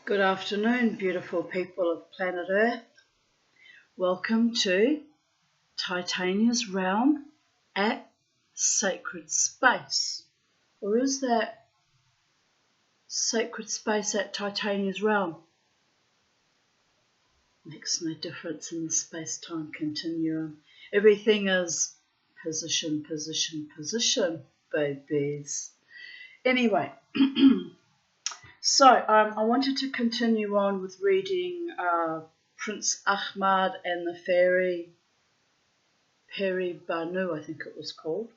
Good afternoon, beautiful people of planet Earth. Welcome to Titania's realm at sacred space. Or is that sacred space at Titania's realm? Makes no difference in the space-time continuum. Everything is position, position, position, babies. Anyway, so I wanted to continue on with reading Prince Ahmad and the Peri-Banu, I think it was called,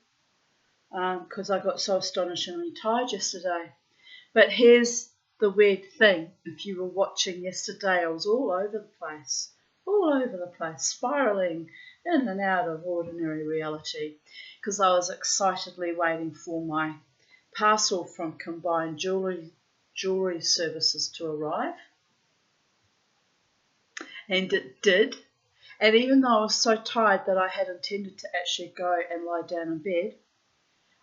because I got so astonishingly tired yesterday. But here's the weird thing. If you were watching yesterday, I was all over the place, spiraling in and out of ordinary reality, because I was excitedly waiting for my parcel from Combined Jewelry Services to arrive. And it did. And even though I was so tired that I had intended to actually go and lie down in bed,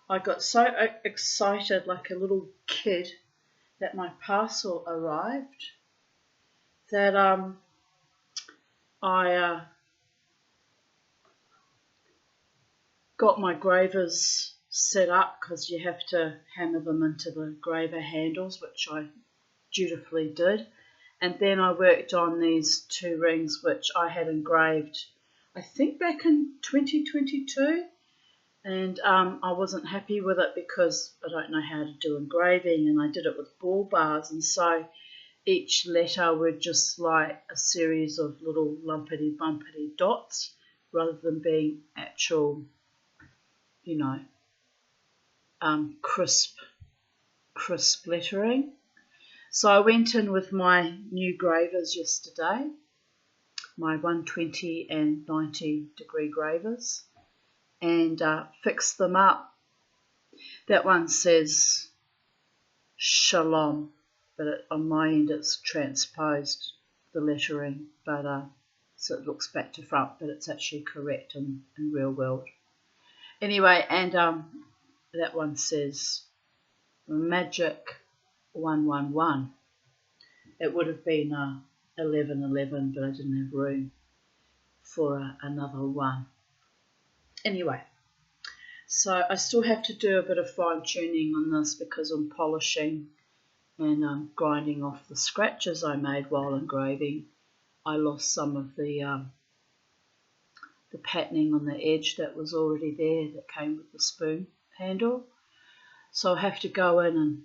I got so excited like a little kid that my parcel arrived that I got my gravers set up, because you have to hammer them into the graver handles, which I dutifully did. And then I worked on these two rings which I had engraved, I think back in 2022, and I wasn't happy with it because I don't know how to do engraving, and I did it with ball bars, and so each letter were just like a series of little lumpity bumpity dots rather than being actual, crisp lettering. So I went in with my new gravers yesterday, my 120 and 90 degree gravers, and fixed them up. That one says Shalom, but on my end it's transposed, the lettering, but so it looks back to front, but it's actually correct in real world. Anyway, and that one says Magic 111. It would have been 1111, but I didn't have room for another one. Anyway, so I still have to do a bit of fine tuning on this because I'm polishing and grinding off the scratches I made while engraving. I lost some of the patterning on the edge that was already there that came with the spoon handle. So I'll have to go in and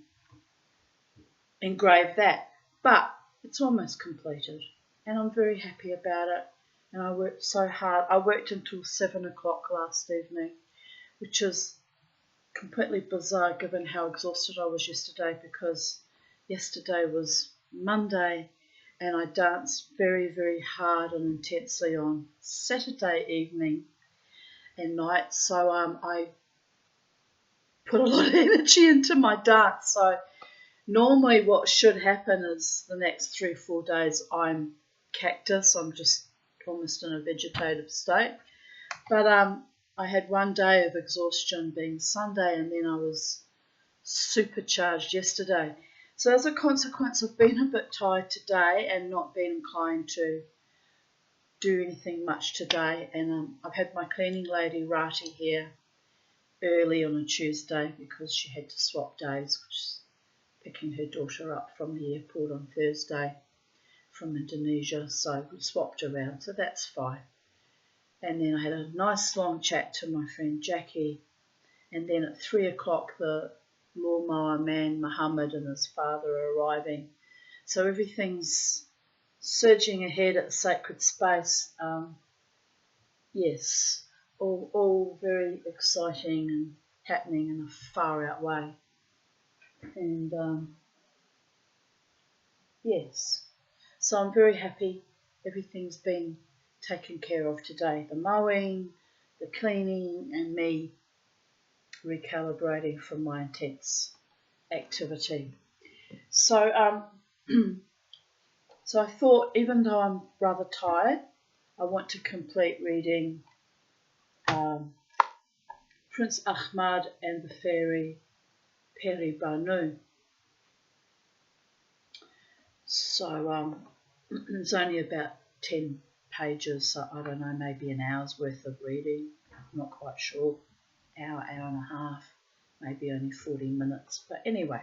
engrave that. But it's almost completed and I'm very happy about it. And I worked so hard. I worked until 7 o'clock last evening, which is completely bizarre given how exhausted I was yesterday, because yesterday was Monday and I danced very, very hard and intensely on Saturday evening and night. So I put a lot of energy into my dance. So normally what should happen is the next 3 or 4 days I'm cactus. I'm just almost in a vegetative state. But I had one day of exhaustion being Sunday, and then I was supercharged yesterday. So as a consequence, I've been a bit tired today and not been inclined to do anything much today. And I've had my cleaning lady Rati here early on a Tuesday because she had to swap days, which is picking her daughter up from the airport on Thursday from Indonesia, so we swapped around, so that's fine. And then I had a nice long chat to my friend Jackie, and then at 3 o'clock the lawnmower man Muhammad and his father are arriving. So everything's surging ahead at sacred space. Yes, all very exciting and happening in a far out way. And yes, so I'm very happy. Everything's been taken care of today. The mowing, the cleaning, and me recalibrating from my intense activity. So so I thought, even though I'm rather tired, I want to complete reading Prince Ahmad and the Peri-Banu. So it's only about 10 pages, so I don't know, maybe an hour's worth of reading. I'm not quite sure. Hour and a half, maybe only 40 minutes. But anyway,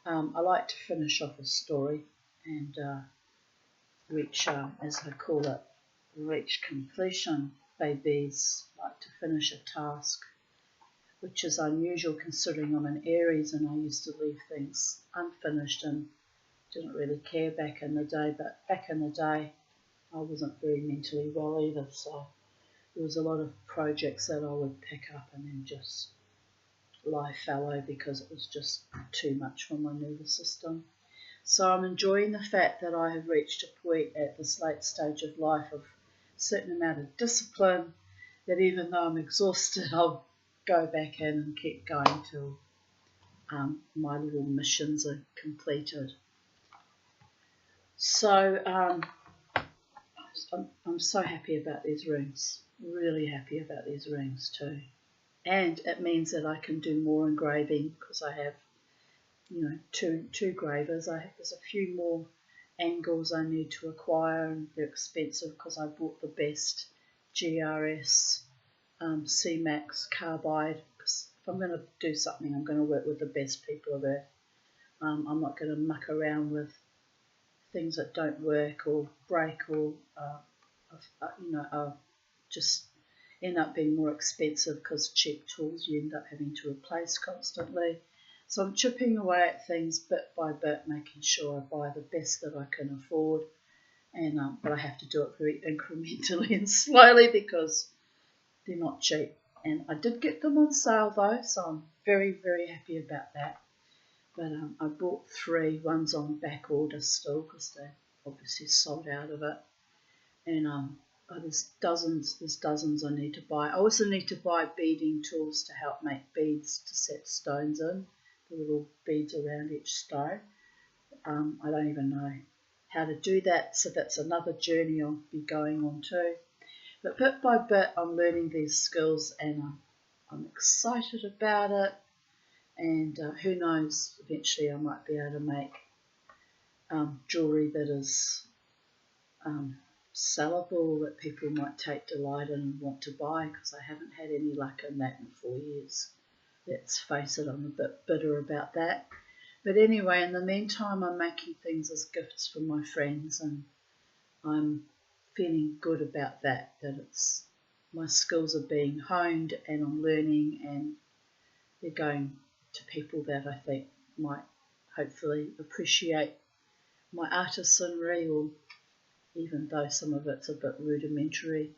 I like to finish off a story and reach, as I call it, reach completion. Babies like to finish a task, which is unusual considering I'm an Aries and I used to leave things unfinished and didn't really care back in the day. But back in the day, I wasn't very mentally well either, so there was a lot of projects that I would pick up and then just lie fallow because it was just too much for my nervous system. So I'm enjoying the fact that I have reached a point at this late stage of life of a certain amount of discipline that even though I'm exhausted, I'll go back in and keep going till my little missions are completed. So I'm so happy about these rings, really happy about these rings too. And it means that I can do more engraving because I have, two gravers. There's a few more angles I need to acquire, and they're expensive because I bought the best GRS C-Max carbide. Because if I'm going to do something, I'm going to work with the best people of Earth. I'm not going to muck around with things that don't work or break or just end up being more expensive because cheap tools you end up having to replace constantly. So I'm chipping away at things bit by bit, making sure I buy the best that I can afford, and but I have to do it very incrementally and slowly because they're not cheap. And I did get them on sale though, so I'm very, very happy about that. But I bought 3. One's on back order still because they obviously sold out of it. And there's dozens I need to buy. I also need to buy beading tools to help make beads to set stones in, the little beads around each stone. I don't even know how to do that, so that's another journey I'll be going on too. But bit by bit I'm learning these skills and I'm excited about it. And who knows, eventually I might be able to make jewellery that is sellable, that people might take delight in and want to buy, because I haven't had any luck in that in 4 years. Let's face it, I'm a bit bitter about that. But anyway, in the meantime, I'm making things as gifts for my friends, and I'm feeling good about that it's my skills are being honed and I'm learning, and they're going to people that I think might hopefully appreciate my artisanry, or even though some of it's a bit rudimentary,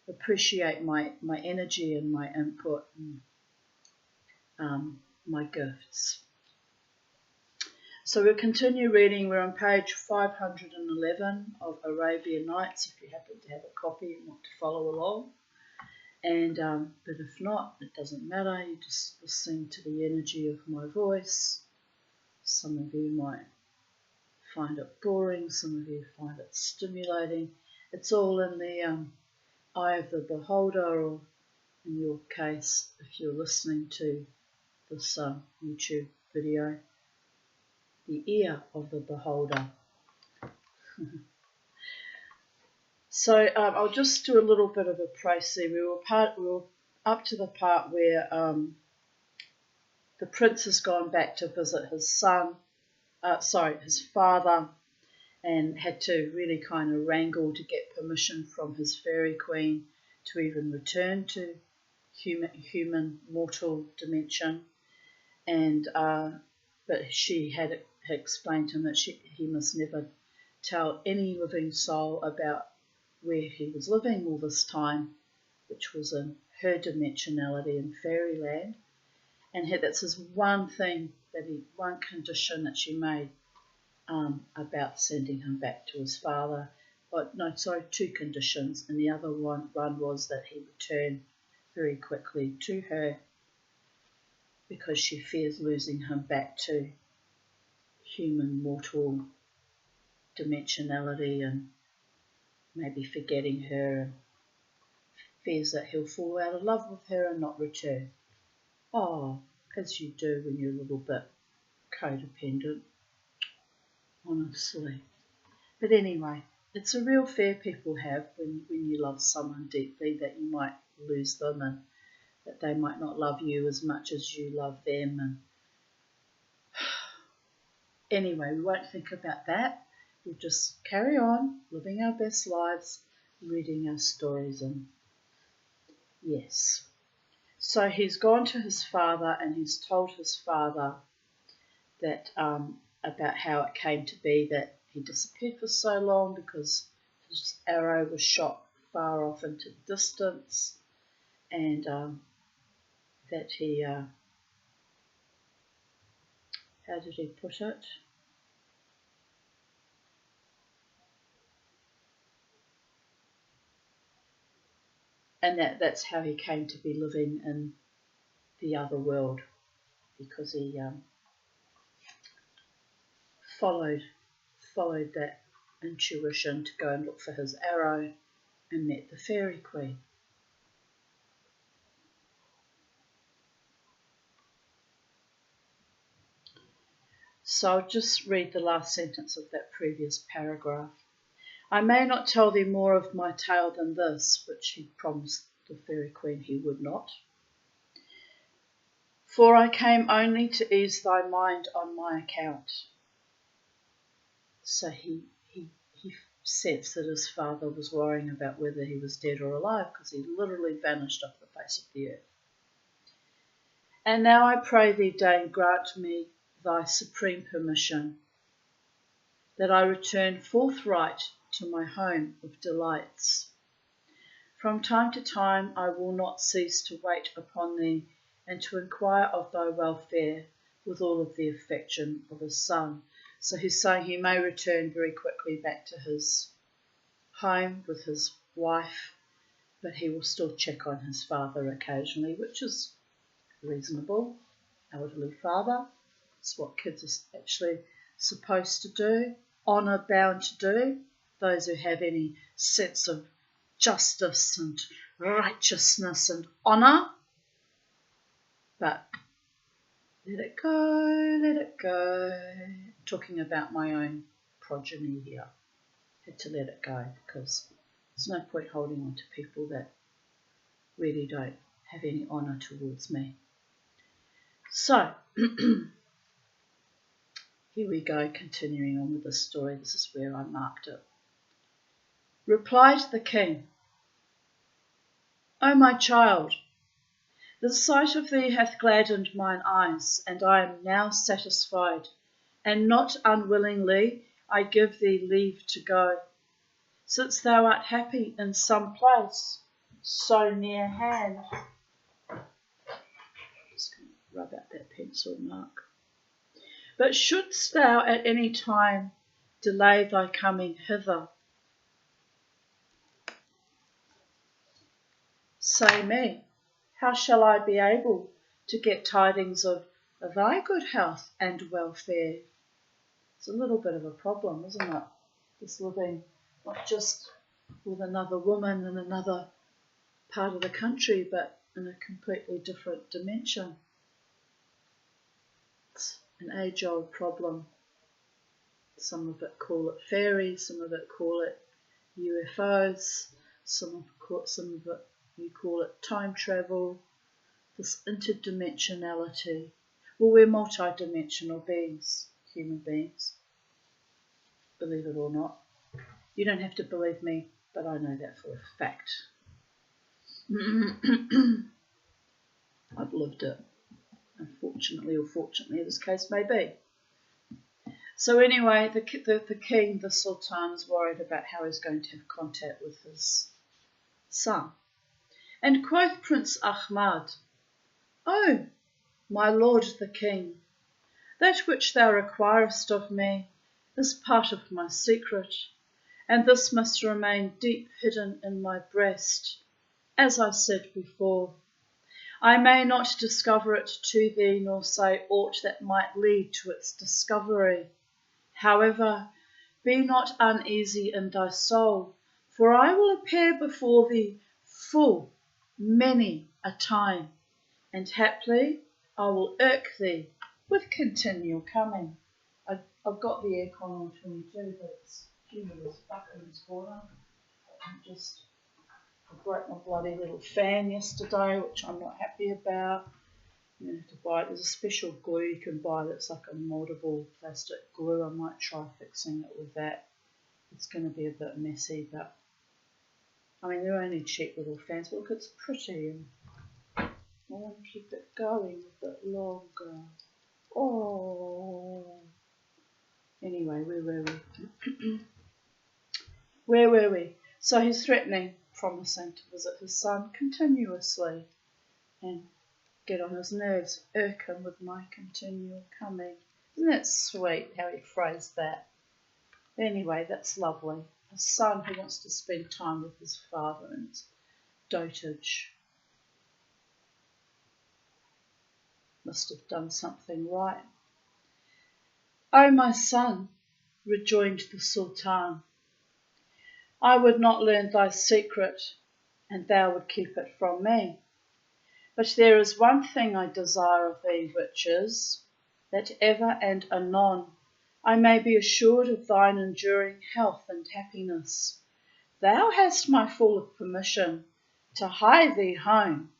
appreciate my energy and my input and my gifts. So we'll continue reading. We're on page 511 of Arabian Nights, if you happen to have a copy and want to follow along. And but if not, it doesn't matter. You just listen to the energy of my voice. Some of you might find it boring, some of you find it stimulating. It's all in the eye of the beholder, or in your case, if you're listening to this YouTube video, the ear of the beholder. So I'll just do a little bit of a précis. We were up to the part where the prince has gone back to visit his his father, and had to really kind of wrangle to get permission from his fairy queen to even return to human mortal dimension. And but she had explained to him that he must never tell any living soul about where he was living all this time, which was in her dimensionality in fairyland. And that's his one condition that she made about sending him back to his father. Two conditions, and the other one was that he return very quickly to her, because she fears losing him back to human mortal dimensionality and maybe forgetting her, and fears that he'll fall out of love with her and not return. Oh, as you do when you're a little bit codependent. honestly. But anyway, it's a real fear people have when you love someone deeply, that you might lose them and that they might not love you as much as you love them. And anyway, we won't think about that. We'll just carry on living our best lives, reading our stories, and yes. So he's gone to his father and he's told his father that about how it came to be that he disappeared for so long, because his arrow was shot far off into the distance, and that he, how did he put it? And that's how he came to be living in the other world, because he followed that intuition to go and look for his arrow and met the fairy queen. So I'll just read the last sentence of that previous paragraph. I may not tell thee more of my tale than this, which he promised the fairy queen he would not. For I came only to ease thy mind on my account. So he sensed that his father was worrying about whether he was dead or alive, because he literally vanished off the face of the earth. And now I pray thee, deign grant me thy supreme permission, that I return forthright to my home of delights. From time to time I will not cease to wait upon thee, and to inquire of thy welfare with all of the affection of a son. So he's saying he may return very quickly back to his home with his wife, but he will still check on his father occasionally, which is reasonable. Elderly father, it's what kids are actually supposed to do, honour bound to do. Those who have any sense of justice and righteousness and honour. But let it go, let it go. I'm talking about my own progeny here. Had to let it go, because there's no point holding on to people that really don't have any honour towards me. So, here we go, continuing on with the story. This is where I marked it. Replied the king, O my child, the sight of thee hath gladdened mine eyes, and I am now satisfied, and not unwillingly I give thee leave to go, since thou art happy in some place so near hand. Just going to rub out that pencil mark. But shouldst thou at any time delay thy coming hither, say me, how shall I be able to get tidings of thy good health and welfare? It's a little bit of a problem, isn't it? This living not just with another woman in another part of the country, but in a completely different dimension. It's an age-old problem. Some of it call it fairies, some of it call it UFOs, some of it you call it time travel, this interdimensionality. Well, we're multi-dimensional beings, human beings, believe it or not. You don't have to believe me, but I know that for a fact. I've lived it, unfortunately or fortunately, this case may be. So anyway, the king, the sultan, is worried about how he's going to have contact with his son. And quoth Prince Ahmad, O, my lord the king, that which thou requirest of me is part of my secret, and this must remain deep hidden in my breast, as I said before. I may not discover it to thee, nor say aught that might lead to its discovery. However, be not uneasy in thy soul, for I will appear before thee full many a time, and haply I will irk thee with continual coming. I've got the aircon on 22, but it's humid as fuck in this corner. I broke my bloody little fan yesterday, which I'm not happy about. You have to buy it. There's a special glue you can buy that's like a moldable plastic glue. I might try fixing it with that. It's going to be a bit messy, but I mean, they're only cheap little fans. But look, it's pretty, and I want to keep it going a bit longer. Oh. Anyway, where were we? Where were we? So he's threatening, promising to visit his son continuously and get on his nerves, irk him with my continual coming. Isn't that sweet how he phrased that? Anyway, that's lovely. A son who wants to spend time with his father and his dotage must have done something right. "O my son," rejoined the Sultan, "I would not learn thy secret, and thou would keep it from me. But there is one thing I desire of thee, which is, that ever and anon I may be assured of thine enduring health and happiness. Thou hast my full permission to hie thee home,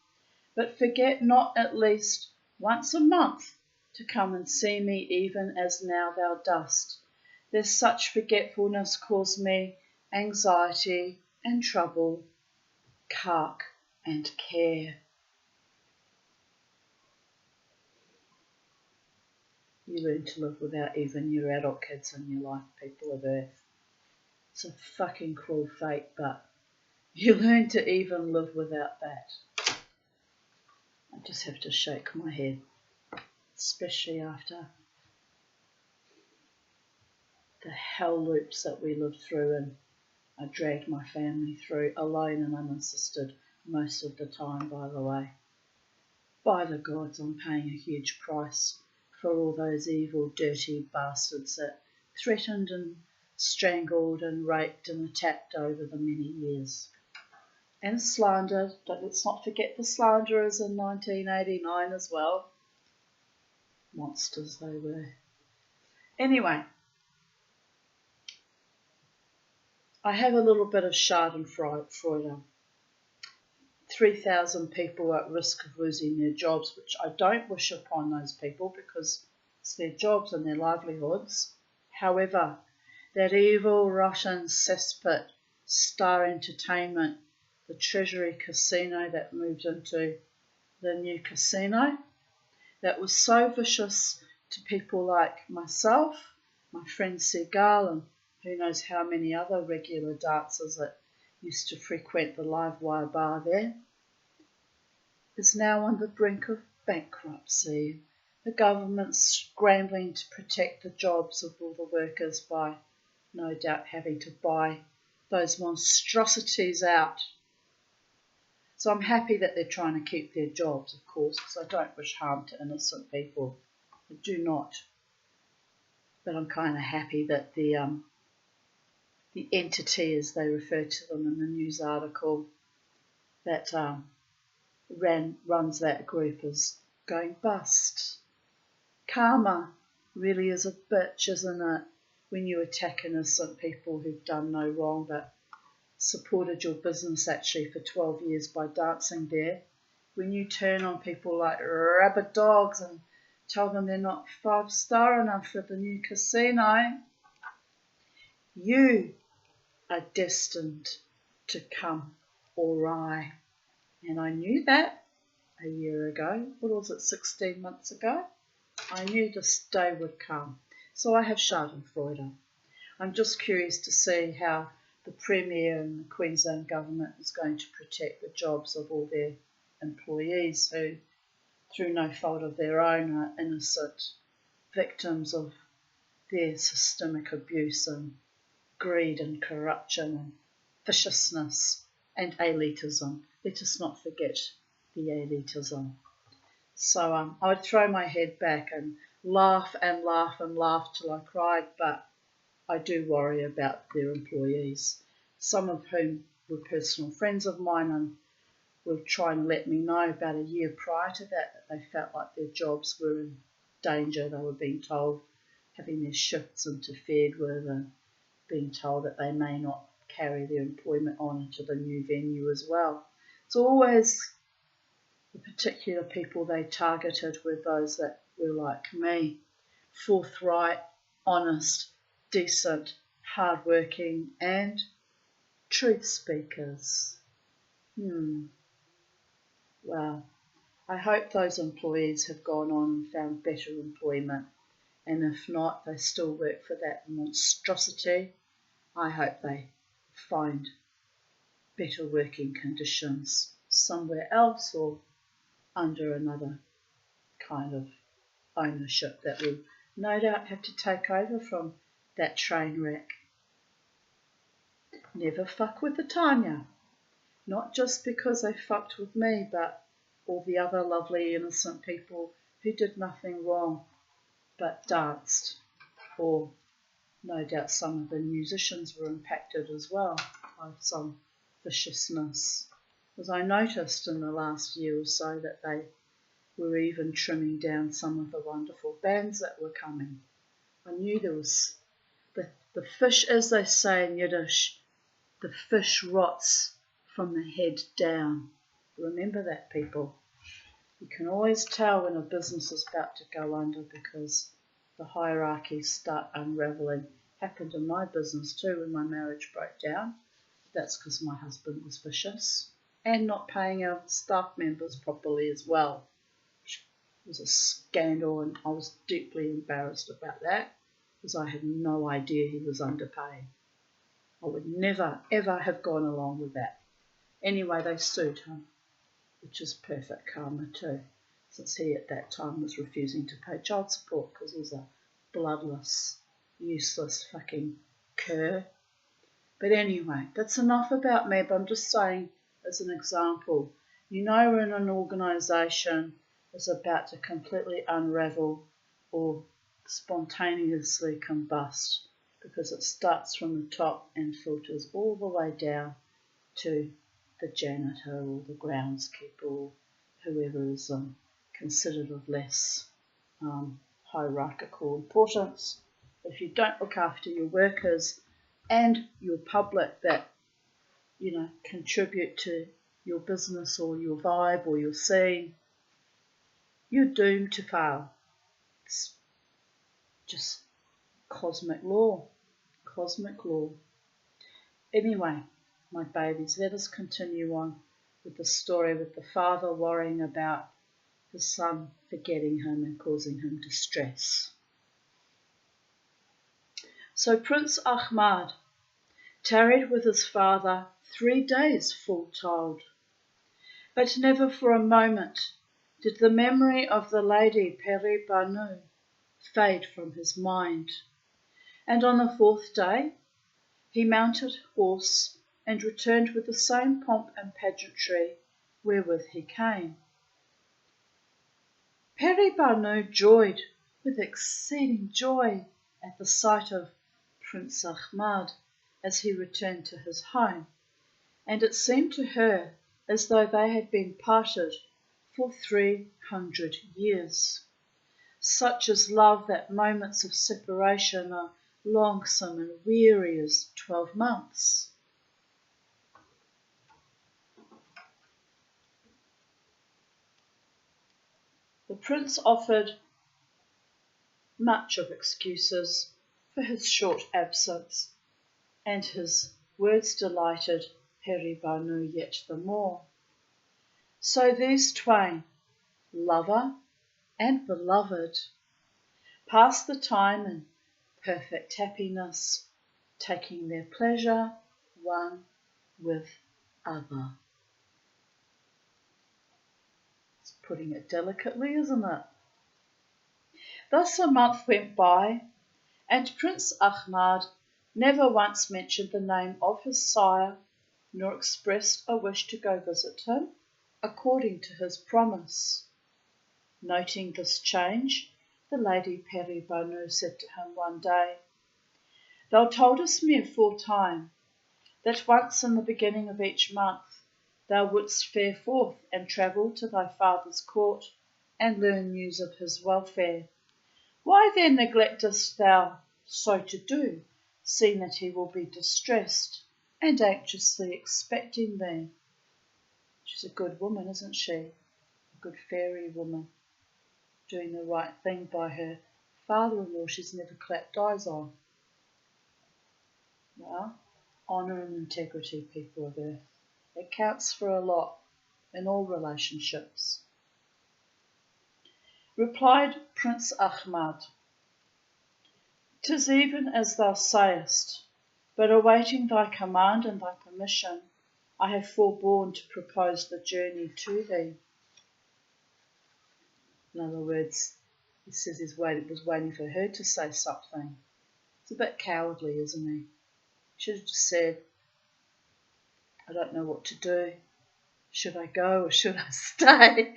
but forget not at least once a month to come and see me even as now thou dost, lest such forgetfulness cause me anxiety and trouble, cark and care." You learn to live without even your adult kids in your life, people of Earth. It's a fucking cruel fate, but you learn to even live without that. I just have to shake my head, especially after the hell loops that we lived through and I dragged my family through, alone and unassisted most of the time, by the way. By the gods, I'm paying a huge price for all those evil, dirty bastards that threatened and strangled and raped and attacked over the many years. And slandered. Let's not forget the slanderers in 1989 as well. Monsters they were. Anyway, I have a little bit of schadenfreude. 3,000 people at risk of losing their jobs, which I don't wish upon those people because it's their jobs and their livelihoods. However, that evil Russian cesspit, Star Entertainment, the Treasury Casino that moved into the new casino, that was so vicious to people like myself, my friend Seagal, and who knows how many other regular dancers that used to frequent the live wire bar there, is now on the brink of bankruptcy. The government's scrambling to protect the jobs of all the workers by no doubt having to buy those monstrosities out. So I'm happy that they're trying to keep their jobs, of course, because I don't wish harm to innocent people. I do not. But I'm kind of happy that the entity, as they refer to them in the news article, that runs that group is going bust. Karma really is a bitch, isn't it? When you attack innocent people who've done no wrong but supported your business actually for 12 years by dancing there. When you turn on people like rabid dogs and tell them they're not 5-star enough for the new casino, you are destined to come awry. And I knew that a year ago. What was it, 16 months ago? I knew this day would come. So I have schadenfreude. I'm just curious to see how the Premier and the Queensland government is going to protect the jobs of all their employees who, through no fault of their own, are innocent victims of their systemic abuse and greed and corruption and viciousness and elitism. Let us not forget the elitism. So I would throw my head back and laugh and laugh and laugh till I cried, but I do worry about their employees, some of whom were personal friends of mine and would try and let me know about a year prior to that they felt like their jobs were in danger. They were being told having their shifts interfered with and being told that they may not carry their employment on into the new venue as well. It's always the particular people they targeted were those that were like me, forthright, honest, decent, hardworking and truth speakers. Well, I hope those employees have gone on and found better employment, and if not, they still work for that monstrosity. I hope they find better working conditions somewhere else or under another kind of ownership that will no doubt have to take over from that train wreck. Never fuck with the Tanya. Not just because they fucked with me, but all the other lovely innocent people who did nothing wrong but danced. Or no doubt some of the musicians were impacted as well by some viciousness. As I noticed in the last year or so that they were even trimming down some of the wonderful bands that were coming. I knew there was the fish, as they say in Yiddish, the fish rots from the head down. Remember that, people. You can always tell when a business is about to go under because the hierarchies start unravelling. Happened in my business too when my marriage broke down. That's because my husband was vicious and not paying our staff members properly as well. It was a scandal and I was deeply embarrassed about that because I had no idea he was underpaying. I would never, ever have gone along with that. Anyway, they sued him, which is perfect karma too, since he at that time was refusing to pay child support because he's a bloodless, useless fucking cur. But anyway, that's enough about me, but I'm just saying as an example, you know when an organisation is about to completely unravel or spontaneously combust because it starts from the top and filters all the way down to the janitor or the groundskeeper or whoever is considered of less hierarchical importance. If you don't look after your workers and your public that, contribute to your business or your vibe or your scene, you're doomed to fail. It's just cosmic law. Cosmic law. Anyway, my babies, let us continue on with the story with the father worrying about his son forgetting him and causing him distress. So Prince Ahmad tarried with his father 3 days full told, but never for a moment did the memory of the lady Peri-Banu fade from his mind. And on the 4th day he mounted horse and returned with the same pomp and pageantry wherewith he came. Peri-Banu joyed with exceeding joy at the sight of Prince Ahmad as he returned to his home, and it seemed to her as though they had been parted for 300 years. Such is love that moments of separation are longsome and weary as 12 months. The prince offered much of excuses for his short absence, and his words delighted Peri-Banu yet the more. So these twain, lover and beloved, passed the time in perfect happiness, taking their pleasure one with other. It's putting it delicately, isn't it? Thus a month went by, and Prince Ahmad never once mentioned the name of his sire, nor expressed a wish to go visit him, according to his promise. Noting this change, the lady Peri-Banu said to him one day, "Thou toldest me aforetime that once in the beginning of each month thou wouldst fare forth and travel to thy father's court and learn news of his welfare. Why then neglectest thou so to do, seeing that he will be distressed and anxiously expecting thee? She's a good woman, isn't she? A good fairy woman, doing the right thing by her father-in-law she's never clapped eyes on. Well, honour and integrity, people of earth. It counts for a lot in all relationships. Replied Prince Ahmad, "'Tis even as thou sayest, but awaiting thy command and thy permission, I have forborne to propose the journey to thee." In other words, he says he was waiting for her to say something. It's a bit cowardly, isn't he? He should have just said, "I don't know what to do. Should I go or should I stay?"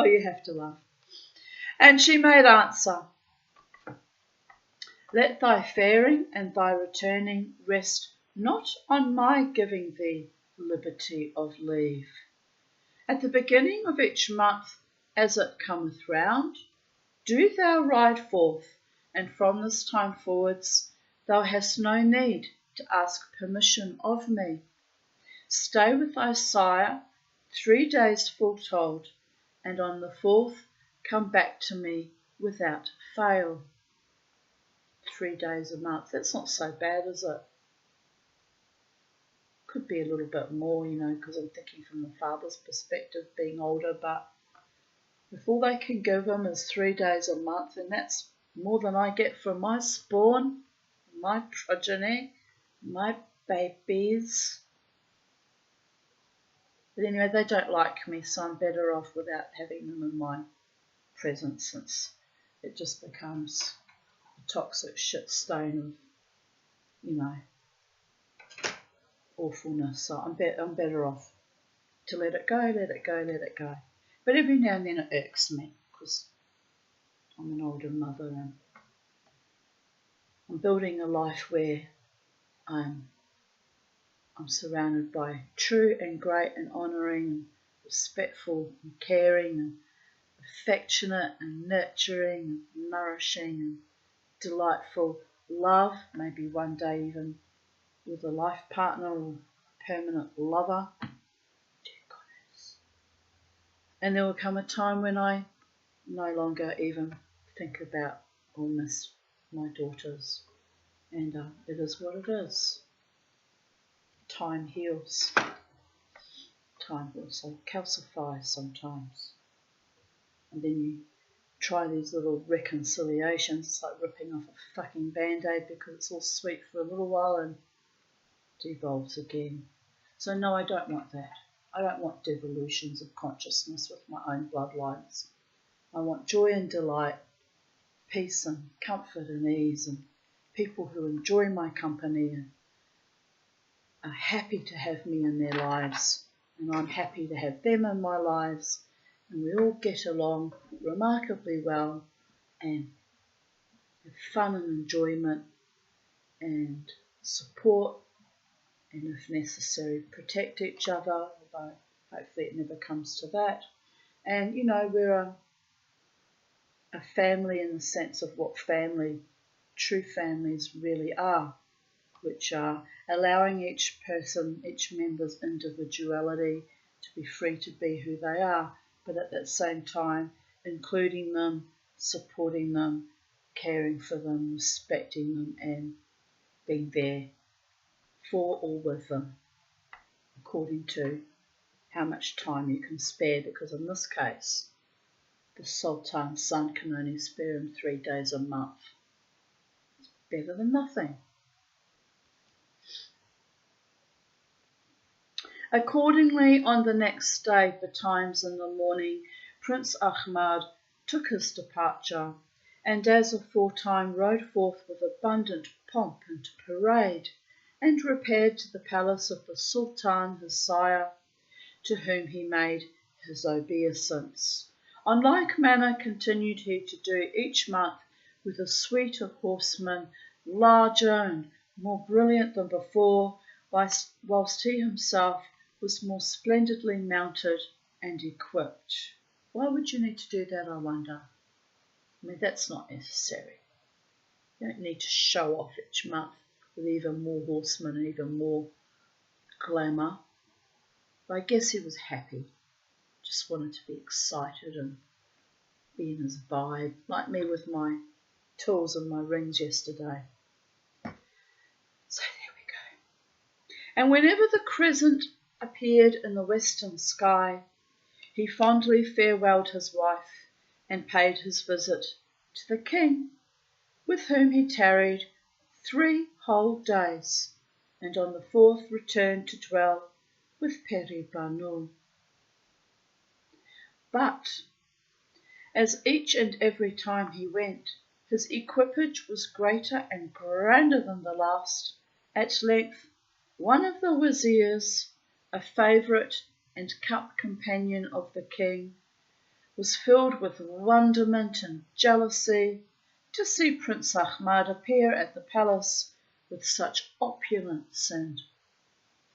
Oh, you have to laugh. And she made answer, "Let thy faring and thy returning rest not on my giving thee liberty of leave. At the beginning of each month, as it cometh round, do thou ride forth, and from this time forwards thou hast no need to ask permission of me. Stay with thy sire 3 days full told, and on the 4th come back to me without fail." 3 days a month, that's not so bad, is it? Could be a little bit more, because I'm thinking from the father's perspective, being older, but if all they can give him is 3 days a month, and that's more than I get from my spawn, my progeny, my babies. But anyway, they don't like me, so I'm better off without having them in my presence, since it just becomes a toxic shit stain of, awfulness. So I'm better off to let it go, let it go, let it go. But every now and then it irks me, because I'm an older mother and I'm building a life where I'm surrounded by true and great and honouring, respectful and caring and affectionate and nurturing and nourishing and delightful love, maybe one day even with a life partner or permanent lover. Dear goodness. And there will come a time when I no longer even think about or miss my daughters. And it is what it is. Time heals. Time also calcifies sometimes. And then you try these little reconciliations. It's like ripping off a fucking band-aid, because it's all sweet for a little while and devolves again. So no, I don't want that. I don't want devolutions of consciousness with my own bloodlines. I want joy and delight, peace and comfort and ease, and people who enjoy my company and are happy to have me in their lives, and I'm happy to have them in my lives, and we all get along remarkably well and have fun and enjoyment and support, and if necessary protect each other, although hopefully it never comes to that. And we're a family in the sense of what true families really are, which are allowing each person, each member's individuality to be free to be who they are, but at that same time including them, supporting them, caring for them, respecting them, and being there for or with them, according to how much time you can spare, because in this case, the Sultan's son can only spare him 3 days a month. It's better than nothing. Accordingly, on the next day, betimes in the morning, Prince Ahmad took his departure, and as aforetime rode forth with abundant pomp and parade, and repaired to the palace of the Sultan his sire, to whom he made his obeisance. On like manner continued he to do each month with a suite of horsemen, larger and more brilliant than before, whilst he himself was more splendidly mounted and equipped. Why would you need to do that, I wonder? mean, that's not necessary. You don't need to show off each month with even more horsemen and even more glamour. But I guess he was happy. Just wanted to be excited and be in his vibe, like me with my tools and my rings yesterday. So there we go. And whenever the crescent appeared in the western sky, he fondly farewelled his wife and paid his visit to the king, with whom he tarried 3 whole days, and on the 4th returned to dwell with Peri-Banu. But as each and every time he went, his equipage was greater and grander than the last, at length one of the wazirs, a favourite and cup companion of the king, was filled with wonderment and jealousy to see Prince Ahmad appear at the palace with such opulence and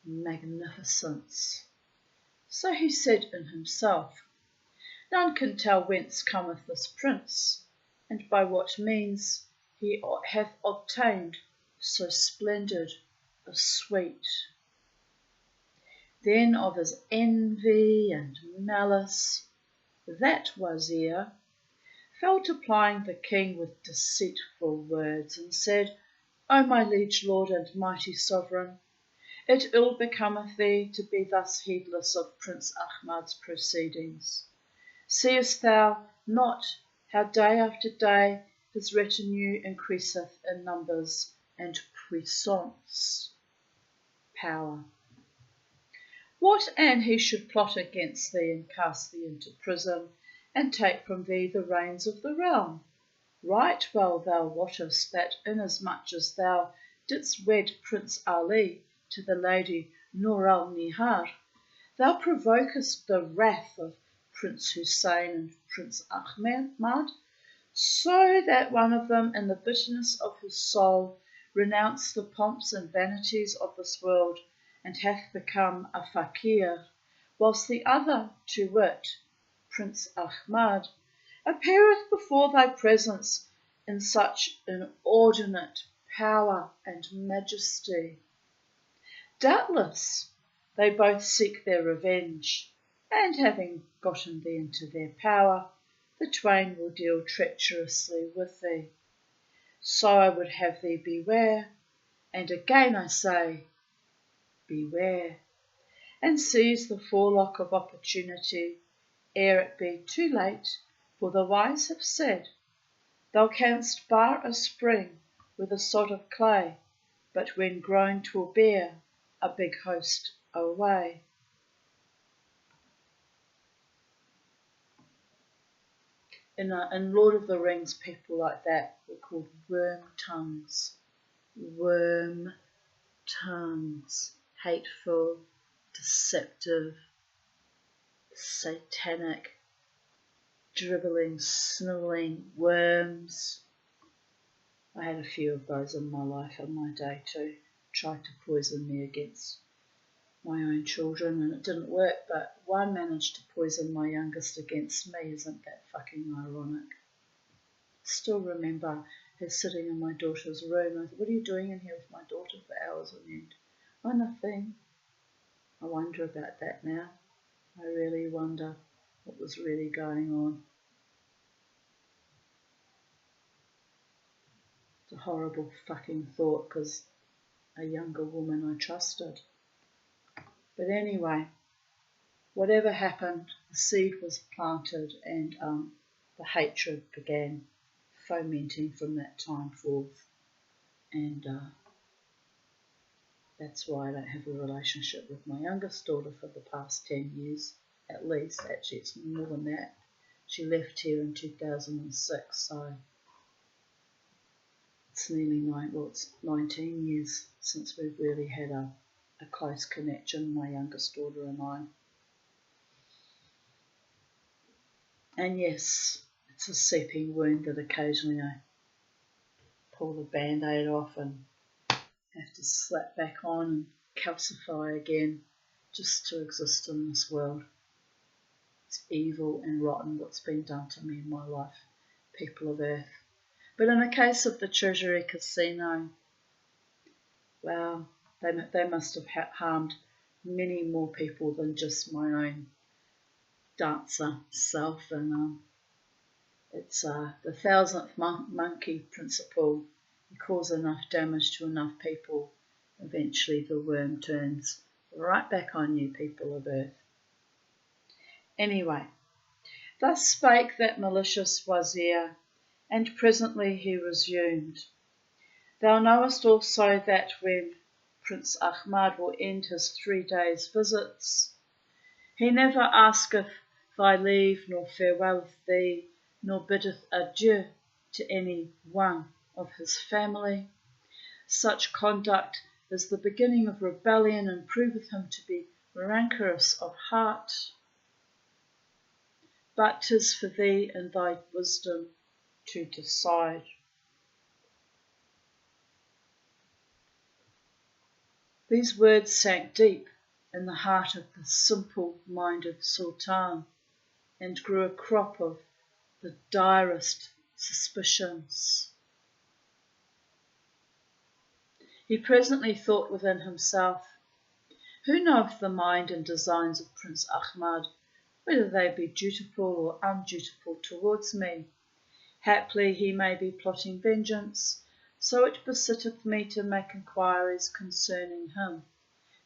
magnificence. So he said in himself, "None can tell whence cometh this prince, and by what means he hath obtained so splendid a suite." Then of his envy and malice, that wazir fell to plying the king with deceitful words, and said, "O my liege lord and mighty sovereign, it ill becometh thee to be thus heedless of Prince Ahmad's proceedings. Seest thou not how day after day his retinue increaseth in numbers and puissance (power)? What an he should plot against thee and cast thee into prison, and take from thee the reins of the realm? Right well thou wottest that inasmuch as thou didst wed Prince Ali to the lady Nur al-Nihar, thou provokest the wrath of Prince Hussein and Prince Ahmad, so that one of them, in the bitterness of his soul, renounced the pomps and vanities of this world, and hath become a fakir, whilst the other, to wit, Prince Ahmad, appeareth before thy presence in such inordinate power and majesty. Doubtless they both seek their revenge, and having gotten thee into their power, the twain will deal treacherously with thee. So I would have thee beware, and again I say, beware, and seize the forelock of opportunity, ere it be too late, for the wise have said, thou canst bar a spring with a sod of clay, but when grown 'twill bear a big host away. In Lord of the Rings, people like that were called worm tongues. Worm tongues. Hateful, deceptive, satanic, dribbling, snivelling worms. I had a few of those in my life in my day too. Tried to poison me against my own children, and it didn't work, but one managed to poison my youngest against me. Isn't that fucking ironic? Still remember her sitting in my daughter's room. I thought, what are you doing in here with my daughter for hours on end? Oh, nothing. I wonder about that now. I really wonder what was really going on. It's a horrible fucking thought, because a younger woman I trusted. But anyway, whatever happened, the seed was planted, and the hatred began fomenting from that time forth. And that's why I don't have a relationship with my youngest daughter for the past 10 years, at least. Actually, it's more than that. She left here in 2006, so it's it's 19 years since we've really had a close connection, my youngest daughter and I. And yes, it's a seeping wound that occasionally I pull the band-aid off and have to slap back on and calcify again just to exist in this world. It's evil and rotten what's been done to me in my life, people of earth. But in the case of the Treasury Casino, wow, they must have harmed many more people than just my own dancer self. And it's the thousandth monkey principle. You cause enough damage to enough people, eventually the worm turns right back on you, people of earth. Anyway, thus spake that malicious wazir, and presently he resumed. Thou knowest also that when Prince Ahmad will end his 3 days' visits, he never asketh thy leave, nor farewelleth thee, nor biddeth adieu to any one of his family. Such conduct is the beginning of rebellion, and proveth him to be rancorous of heart. But 'tis for thee in thy wisdom to decide. These words sank deep in the heart of the simple-minded Sultan, and grew a crop of the direst suspicions. He presently thought within himself, who knoweth the mind and designs of Prince Ahmad, whether they be dutiful or undutiful towards me? Haply he may be plotting vengeance, so it besitteth me to make inquiries concerning him,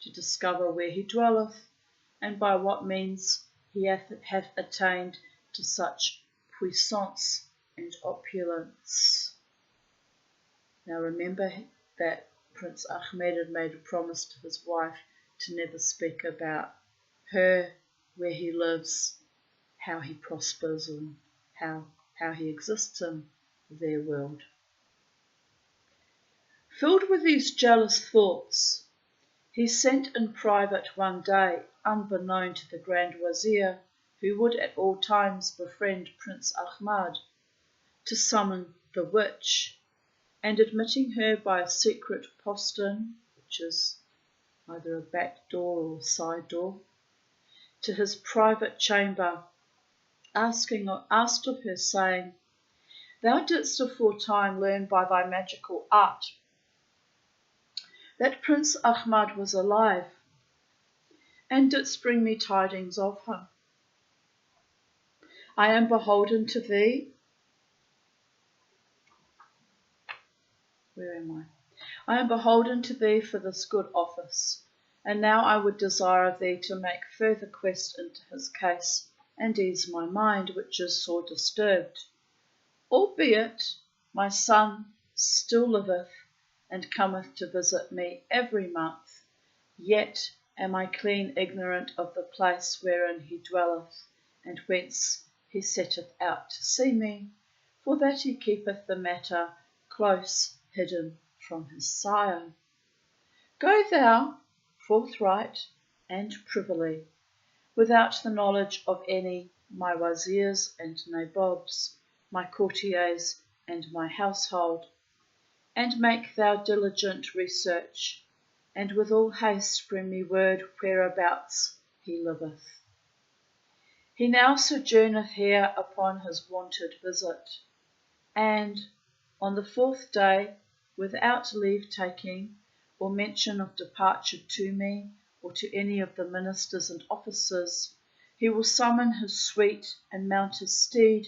to discover where he dwelleth, and by what means he hath attained to such puissance and opulence. Now remember that Prince Ahmed had made a promise to his wife to never speak about her, where he lives, how he prospers, and how he exists in their world. Filled with these jealous thoughts, he sent in private one day, unbeknown to the Grand Wazir, who would at all times befriend Prince Ahmad, to summon the witch, and admitting her by a secret postern, which is either a back door or side door, to his private chamber, asked of her, saying, Thou didst aforetime learn by thy magical art that Prince Ahmad was alive, and didst bring me tidings of him. I am beholden to thee. Where am I? I am beholden to thee for this good office, and now I would desire of thee to make further quest into his case, and ease my mind, which is sore disturbed. Albeit my son still liveth, and cometh to visit me every month, yet am I clean ignorant of the place wherein he dwelleth, and whence he setteth out to see me, for that he keepeth the matter close hidden from his sire. Go thou forthright and privily, without the knowledge of any my wazirs and nabobs, my courtiers and my household, and make thou diligent research, and with all haste bring me word whereabouts he liveth. He now sojourneth here upon his wonted visit, and on the 4th day, without leave taking or mention of departure to me or to any of the ministers and officers, he will summon his suite and mount his steed.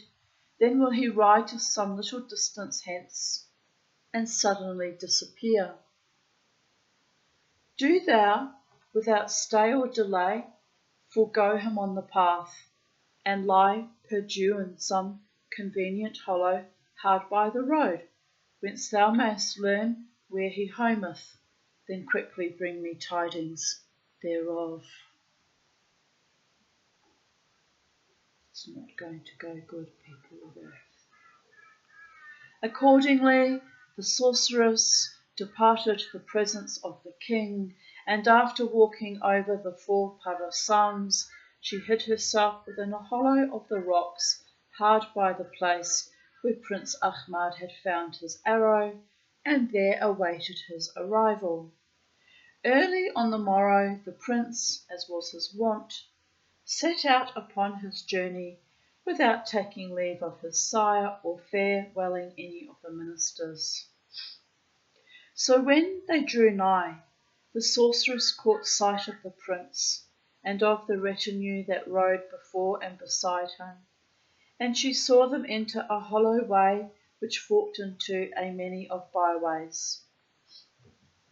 Then will he ride to some little distance hence, and suddenly disappear. Do thou, without stay or delay, forego him on the path, and lie perdu in some convenient hollow hard by the road, whence thou mayst learn where he hometh, then quickly bring me tidings thereof. It's not going to go good, people of earth. Accordingly, the sorceress departed the presence of the king, and after walking over the 4 parasans, she hid herself within a hollow of the rocks hard by the place where Prince Ahmad had found his arrow, and there awaited his arrival. Early on the morrow the prince, as was his wont, set out upon his journey, without taking leave of his sire or farewelling any of the ministers. So when they drew nigh, the sorceress caught sight of the prince, and of the retinue that rode before and beside him, and she saw them enter a hollow way which forked into a many of byways.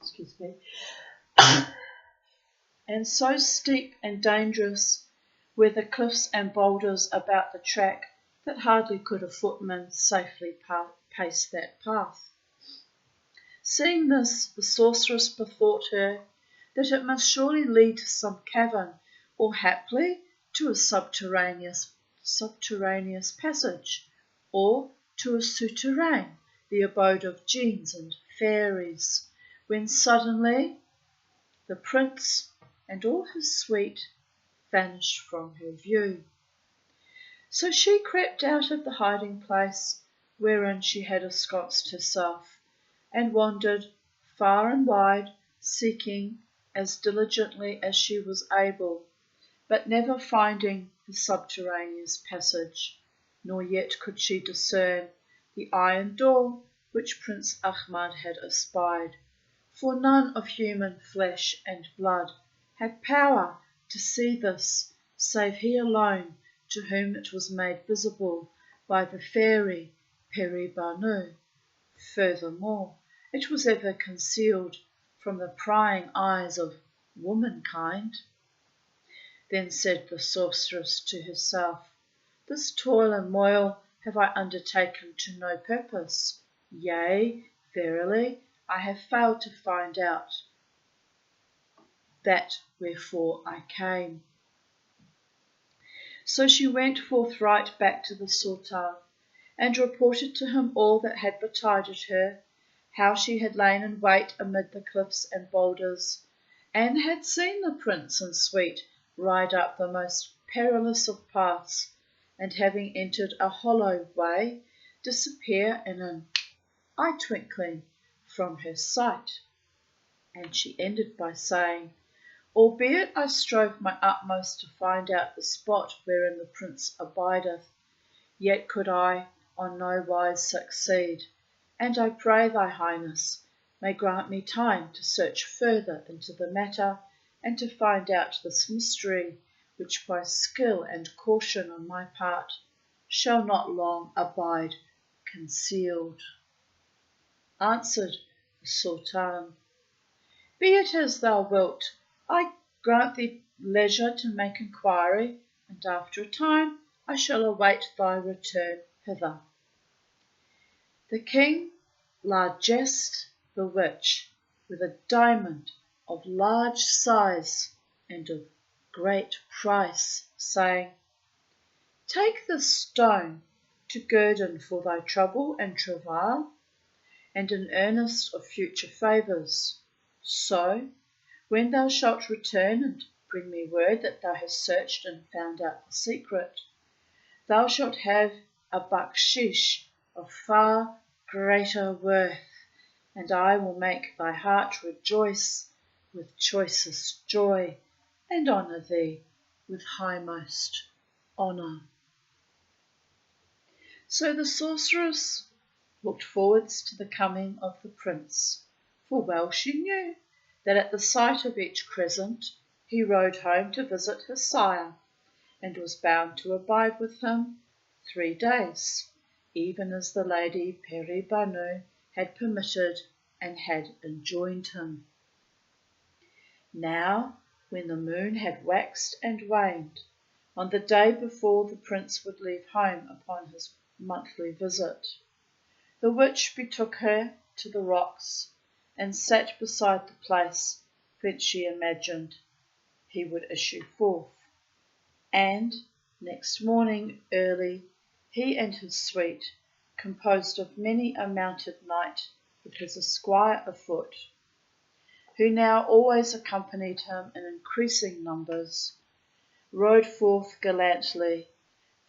Excuse me. And so steep and dangerous were the cliffs and boulders about the track that hardly could a footman safely pace that path. Seeing this, the sorceress bethought her that it must surely lead to some cavern, or haply to a subterraneous passage, or to a souterrain, the abode of genies and fairies, when suddenly the prince and all his suite vanished from her view. So she crept out of the hiding place wherein she had ensconced herself, and wandered far and wide, seeking as diligently as she was able, but never finding the subterraneous passage, nor yet could she discern the iron door which Prince Ahmad had espied, for none of human flesh and blood had power to see this, save he alone, to whom it was made visible by the fairy Peri-Banu. Furthermore, it was ever concealed from the prying eyes of womankind. Then said the sorceress to herself, This toil and moil have I undertaken to no purpose. Yea, verily, I have failed to find out that wherefore I came. So she went forthright back to the Sultan, and reported to him all that had betided her, how she had lain in wait amid the cliffs and boulders, and had seen the prince and suite ride up the most perilous of paths, and having entered a hollow way, disappear in an eye-twinkling from her sight. And she ended by saying, Albeit I strove my utmost to find out the spot wherein the prince abideth, yet could I on no wise succeed, and I pray thy highness may grant me time to search further into the matter, and to find out this mystery, which by skill and caution on my part shall not long abide concealed. Answered the Sultan, Be it as thou wilt. I grant thee leisure to make inquiry, and after a time I shall await thy return hither. The king largessed the witch with a diamond of large size and of great price, saying, Take this stone to guerdon for thy trouble and travail, and in earnest of future favours. So, when thou shalt return and bring me word that thou hast searched and found out the secret, thou shalt have a bakshish of far greater worth, and I will make thy heart rejoice with choicest joy, and honour thee with highmost honour. So the sorceress looked forwards to the coming of the prince, for well she knew that at the sight of each crescent he rode home to visit his sire, and was bound to abide with him 3 days, even as the lady Peri-Banu had permitted and had enjoined him. Now, when the moon had waxed and waned, on the day before the prince would leave home upon his monthly visit, the witch betook her to the rocks, and sat beside the place whence she imagined he would issue forth. And next morning early, he and his suite, composed of many a mounted knight with his esquire afoot, who now always accompanied him in increasing numbers, rode forth gallantly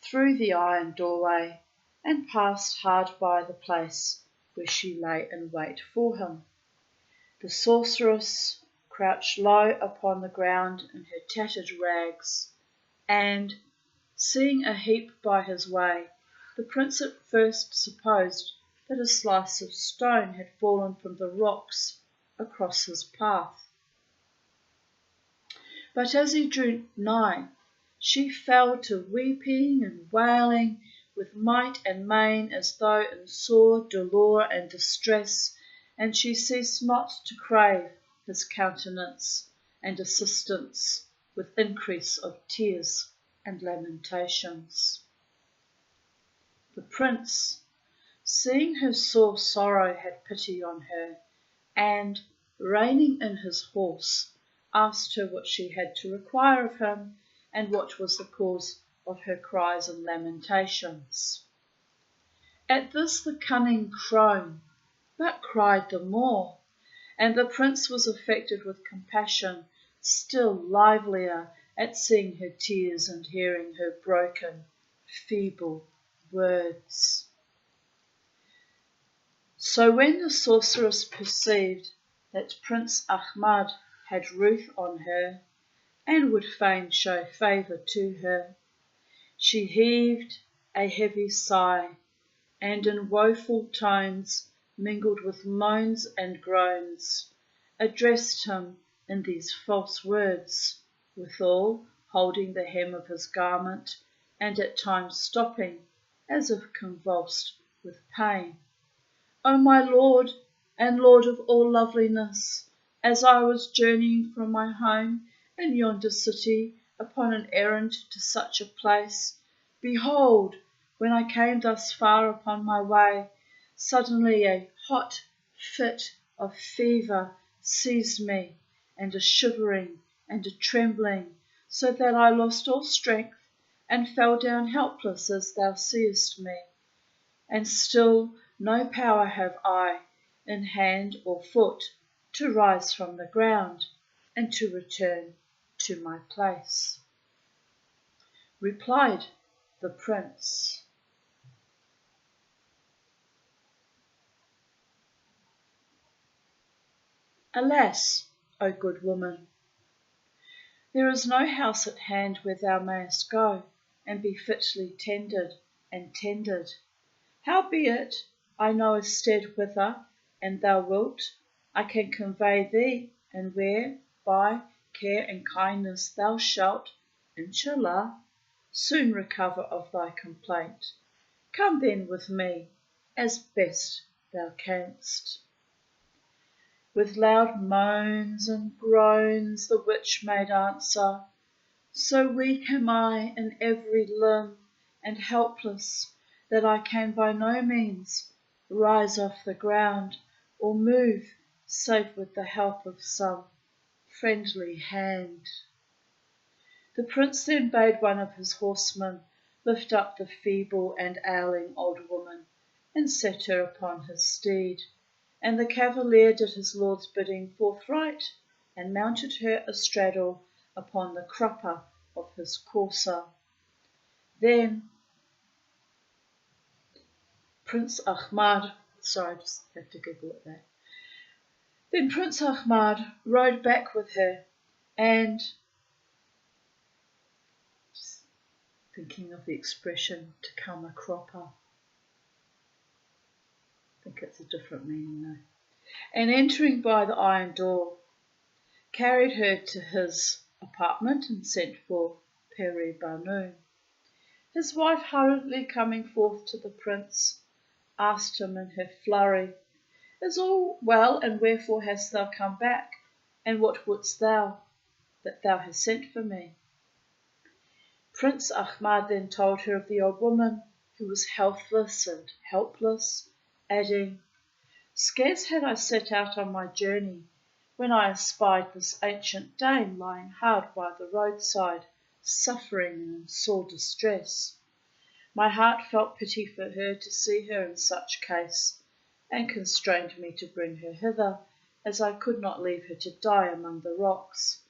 through the iron doorway, and passed hard by the place where she lay in wait for him. The sorceress crouched low upon the ground in her tattered rags, and, Seeing a heap by his way, the prince at first supposed that a slice of stone had fallen from the rocks across his path. But as he drew nigh, she fell to weeping and wailing with might and main as though in sore dolour and distress, and she ceased not to crave his countenance and assistance with increase of tears and lamentations. The prince, seeing her sore sorrow, had pity on her, and, reining in his horse, asked her what she had to require of him, and what was the cause of her cries and lamentations. At this the cunning crone but cried the more, and the prince was affected with compassion still livelier at seeing her tears and hearing her broken, feeble words. So when the sorceress perceived that Prince Ahmad had ruth on her, and would fain show favour to her, she heaved a heavy sigh, and in woeful tones, mingled with moans and groans, addressed him in these false words, withal holding the hem of his garment, and at times stopping, as if convulsed with pain. O my lord, and lord of all loveliness, as I was journeying from my home in yonder city upon an errand to such a place, behold, when I came thus far upon my way, suddenly a hot fit of fever seized me, and a shivering and a trembling, so that I lost all strength and fell down helpless as thou seest me. And still no power have I, in hand or foot, to rise from the ground, and to return to my place. Replied the prince, Alas, O good woman, there is no house at hand where thou mayest go, and be fitly tended and tended. Howbeit, I know a stead whither, and thou wilt, I can convey thee, and where, by care and kindness, thou shalt, Inshallah, soon recover of thy complaint. Come then with me, as best thou canst. With loud moans and groans the witch made answer, So weak am I in every limb, and helpless, that I can by no means rise off the ground, or move save with the help of some friendly hand. The prince then bade one of his horsemen lift up the feeble and ailing old woman, and set her upon his steed, and the cavalier did his lord's bidding forthright, and mounted her astraddle upon the crupper of his courser. Then Prince Ahmad, sorry, I just have to giggle at that. Then Prince Ahmad rode back with her, and just thinking of the expression to come a cropper. I think it's a different meaning though. And entering by the iron door, carried her to his apartment and sent for Peri-Banu. His wife hurriedly coming forth to the prince, asked him in her flurry, Is all well, and wherefore hast thou come back? And what wouldst thou that thou hast sent for me? Prince Ahmad then told her of the old woman, who was healthless and helpless, adding, Scarce had I set out on my journey, when I espied this ancient dame lying hard by the roadside, suffering and in sore distress. My heart felt pity for her to see her in such case, and constrained me to bring her hither, as I could not leave her to die among the rocks.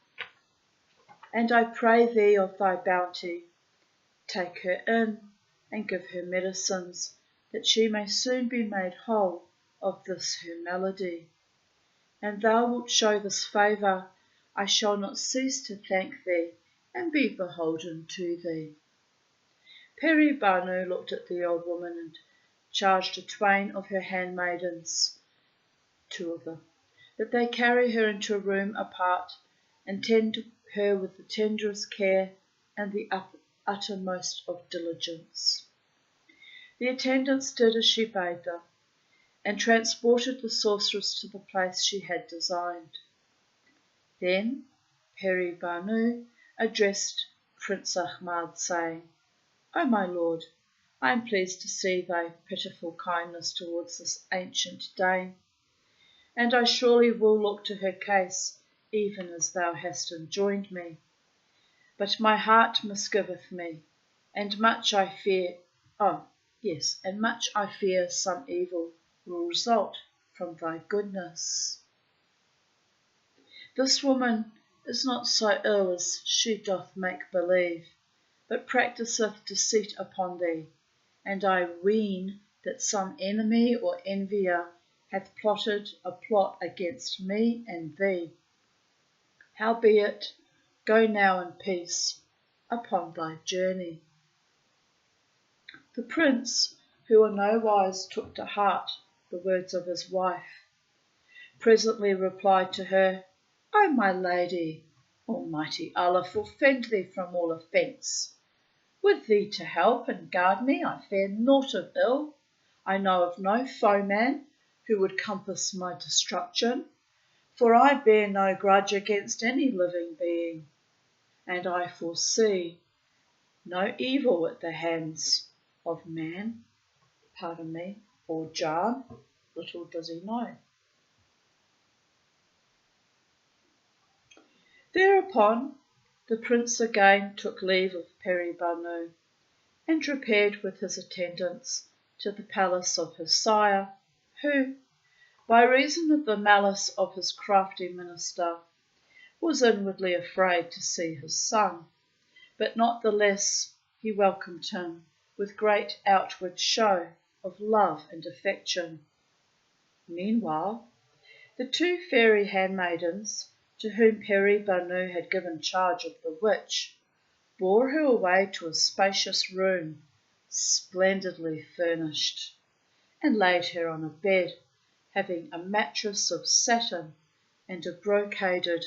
And I pray thee of thy bounty, take her in, and give her medicines, that she may soon be made whole of this her malady. And thou wilt show this favour, I shall not cease to thank thee, and be beholden to thee. Peri-Banu looked at the old woman and charged a twain of her handmaidens, 2 of them, that they carry her into a room apart and tend her with the tenderest care and the uttermost of diligence. The attendants did as she bade them, and transported the sorceress to the place she had designed. Then Peri-Banu addressed Prince Ahmad, saying, "O my lord, I am pleased to see thy pitiful kindness towards this ancient dame, and I surely will look to her case, even as thou hast enjoined me. But my heart misgiveth me, and much I fear some evil will result from thy goodness. This woman is not so ill as she doth make believe, but practiseth deceit upon thee, and I ween that some enemy or envier hath plotted a plot against me and thee. Howbeit, go now in peace upon thy journey." The prince, who in no wise took to heart the words of his wife, presently replied to her, "O my lady, Almighty Allah forfend thee from all offence. With thee to help and guard me, I fear naught of ill. I know of no foeman who would compass my destruction, for I bear no grudge against any living being, and I foresee no evil at the hands of man, or Jan, little does he know." Thereupon the prince again took leave of Peri-Banu, and repaired with his attendants to the palace of his sire, who, by reason of the malice of his crafty minister, was inwardly afraid to see his son, but not the less he welcomed him with great outward show of love and affection. Meanwhile, the 2 fairy handmaidens, to whom Peri-Banu had given charge of the witch, bore her away to a spacious room, splendidly furnished, and laid her on a bed, having a mattress of satin and a brocaded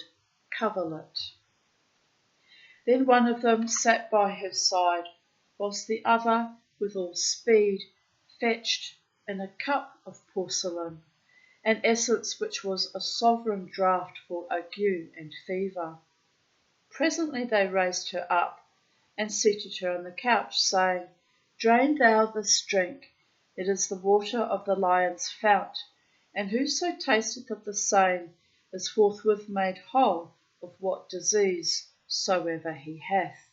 coverlet. Then one of them sat by her side, whilst the other, with all speed, fetched in a cup of porcelain an essence which was a sovereign draught for ague and fever. Presently they raised her up, and seated her on the couch, saying, "Drain thou this drink, it is the water of the lion's fount, and whoso tasteth of the same is forthwith made whole of what disease soever he hath."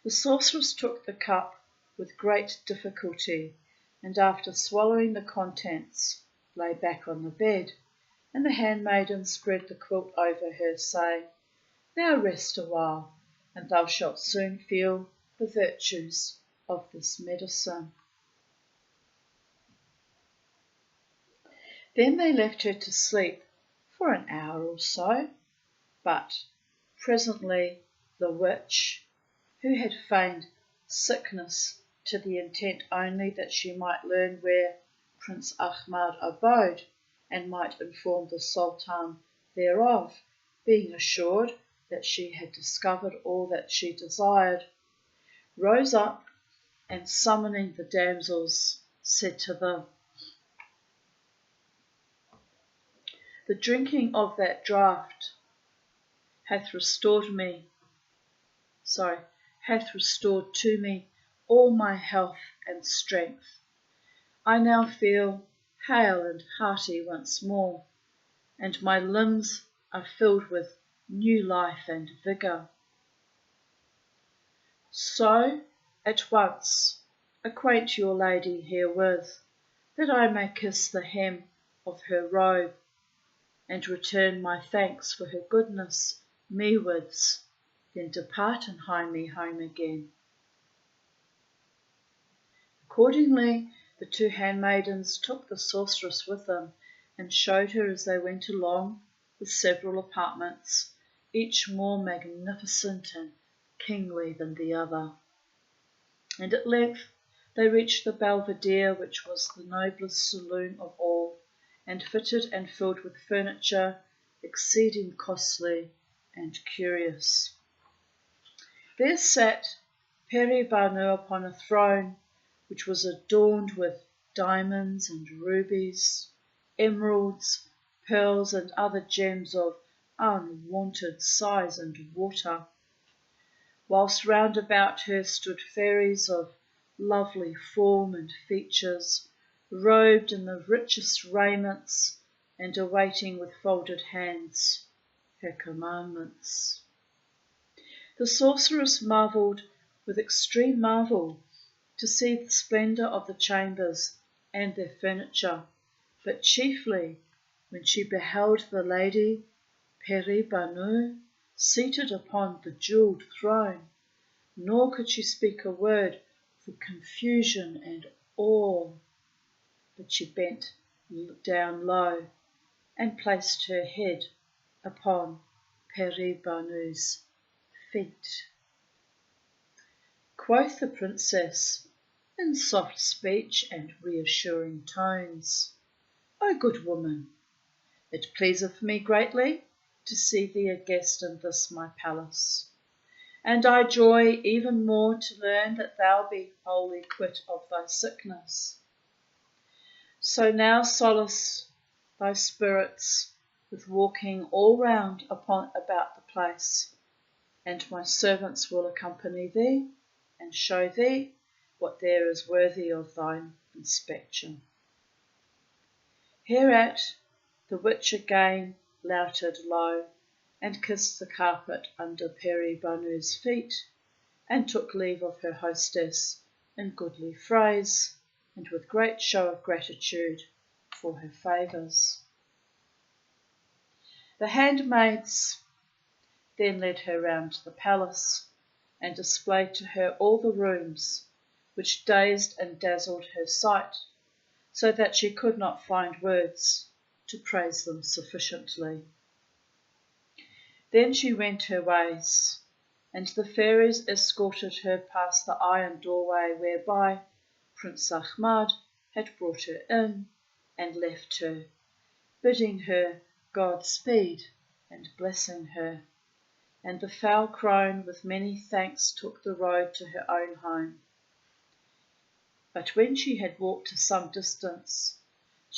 The sorceress took the cup with great difficulty, and after swallowing the contents, lay back on the bed, and the handmaiden spread the quilt over her, saying, "Now rest awhile, and thou shalt soon feel the virtues of this medicine." Then they left her to sleep for an hour or so, but presently the witch, who had feigned sickness to the intent only that she might learn where Prince Ahmad abode, and might inform the Sultan thereof, being assured that she had discovered all that she desired, rose up, and summoning the damsels, said to them, "The drinking of that draught hath restored to me all my health and strength. I now feel hale and hearty once more, and my limbs are filled with new life and vigour. So at once acquaint your lady herewith, that I may kiss the hem of her robe, and return my thanks for her goodness mewards, then depart and hie me home again." Accordingly, the 2 handmaidens took the sorceress with them, and showed her as they went along the several apartments, each more magnificent and kingly than the other. And at length they reached the Belvedere, which was the noblest saloon of all, and fitted and filled with furniture exceeding costly and curious. There sat Peri-Banu upon a throne, which was adorned with diamonds and rubies, emeralds, pearls, and other gems of unwonted size and water, whilst round about her stood fairies of lovely form and features, robed in the richest raiments, and awaiting with folded hands her commandments. The sorceress marvelled with extreme marvel to see the splendour of the chambers and their furniture, but chiefly when she beheld the lady Peri-Banu seated upon the jewelled throne, nor could she speak a word for confusion and awe, but she bent down low and placed her head upon Peri-Banu's feet. Quoth the princess, in soft speech and reassuring tones, O good woman, it pleaseth me greatly to see thee a guest in this my palace, and I joy even more to learn that thou be wholly quit of thy sickness. So now solace thy spirits with walking all round about the place, and my servants will accompany thee and show thee what there is worthy of thine inspection. Hereat the witch again louted low, and kissed the carpet under Peri-Banu's feet, and took leave of her hostess in goodly phrase, and with great show of gratitude for her favours. The handmaids then led her round the palace, and displayed to her all the rooms, which dazed and dazzled her sight, so that she could not find words to praise them sufficiently. Then she went her ways, and the fairies escorted her past the iron doorway whereby Prince Ahmad had brought her in, and left her, bidding her Godspeed and blessing her. And the foul crone with many thanks took the road to her own home. But when she had walked to some distance,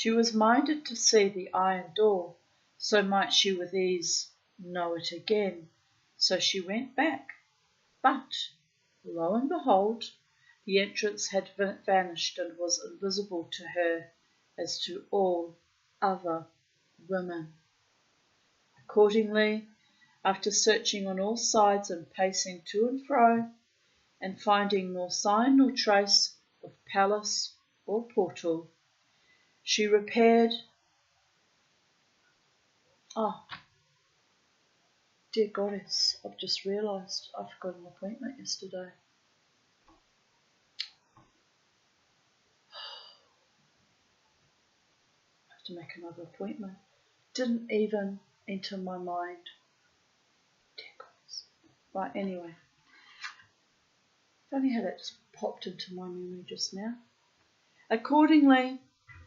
she was minded to see the iron door, so might she with ease know it again. So she went back, but, lo and behold, the entrance had vanished and was invisible to her as to all other women. Accordingly, after searching on all sides and pacing to and fro, and finding nor sign nor trace of palace or portal, she repaired. Oh, dear goddess, I've just realised I forgot an appointment yesterday. I have to make another appointment. Didn't even enter my mind. Dear goddess. Right, anyway. Funny how that just popped into my memory just now. Accordingly,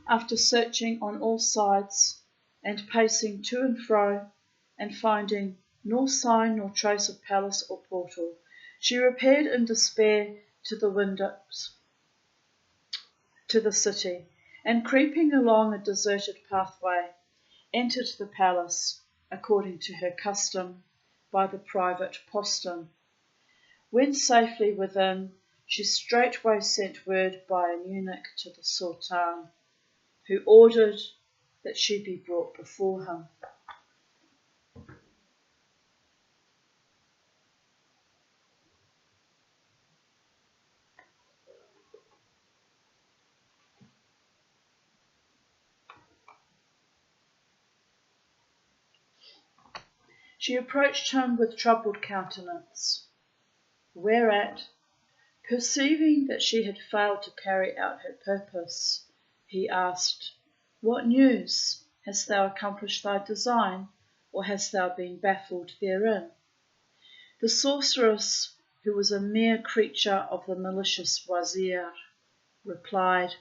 after searching on all sides and pacing to and fro, and finding nor sign nor trace of palace or portal, she repaired in despair to the windows to the city, and creeping along a deserted pathway, entered the palace, according to her custom, by the private postern. When safely within, she straightway sent word by an eunuch to the Sultan, who ordered that she be brought before him. She approached him with troubled countenance, whereat, perceiving that she had failed to carry out her purpose, he asked, What news? Hast thou accomplished thy design, or hast thou been baffled therein? The sorceress who was a mere creature of the malicious wazir, replied,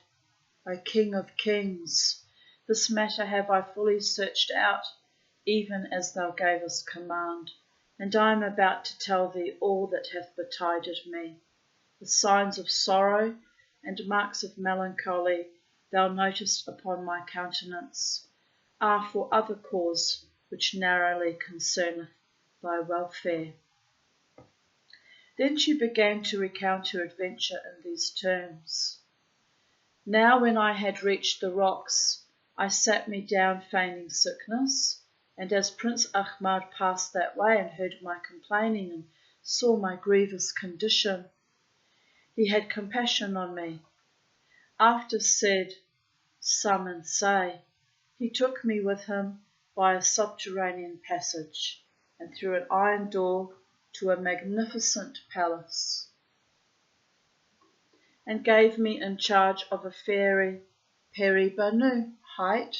O King of Kings, this matter have I fully searched out, even as thou gavest command, and I am about to tell thee all that hath betided me. The signs of sorrow and marks of melancholy thou notest upon my countenance are for other cause which narrowly concerneth thy welfare. Then she began to recount her adventure in these terms. Now when I had reached the rocks, I sat me down feigning sickness, and as Prince Ahmad passed that way and heard my complaining and saw my grievous condition, he had compassion on me. After said sum and say, he took me with him by a subterranean passage and through an iron door to a magnificent palace, and gave me in charge of a fairy, Peri-Banu, height.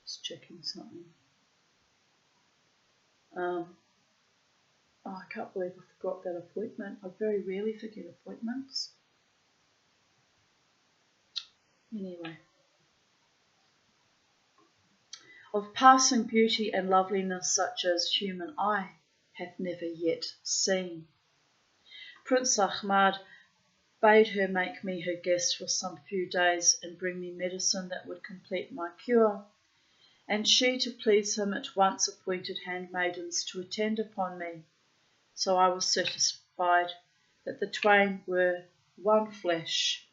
Just checking something. I can't believe I forgot that appointment. I very rarely forget appointments. Anyway. Of passing beauty and loveliness such as human eye hath never yet seen. Prince Ahmad bade her make me her guest for some few days and bring me medicine that would complete my cure, and she, to please him, at once appointed handmaidens to attend upon me. So I was satisfied that the twain were one flesh,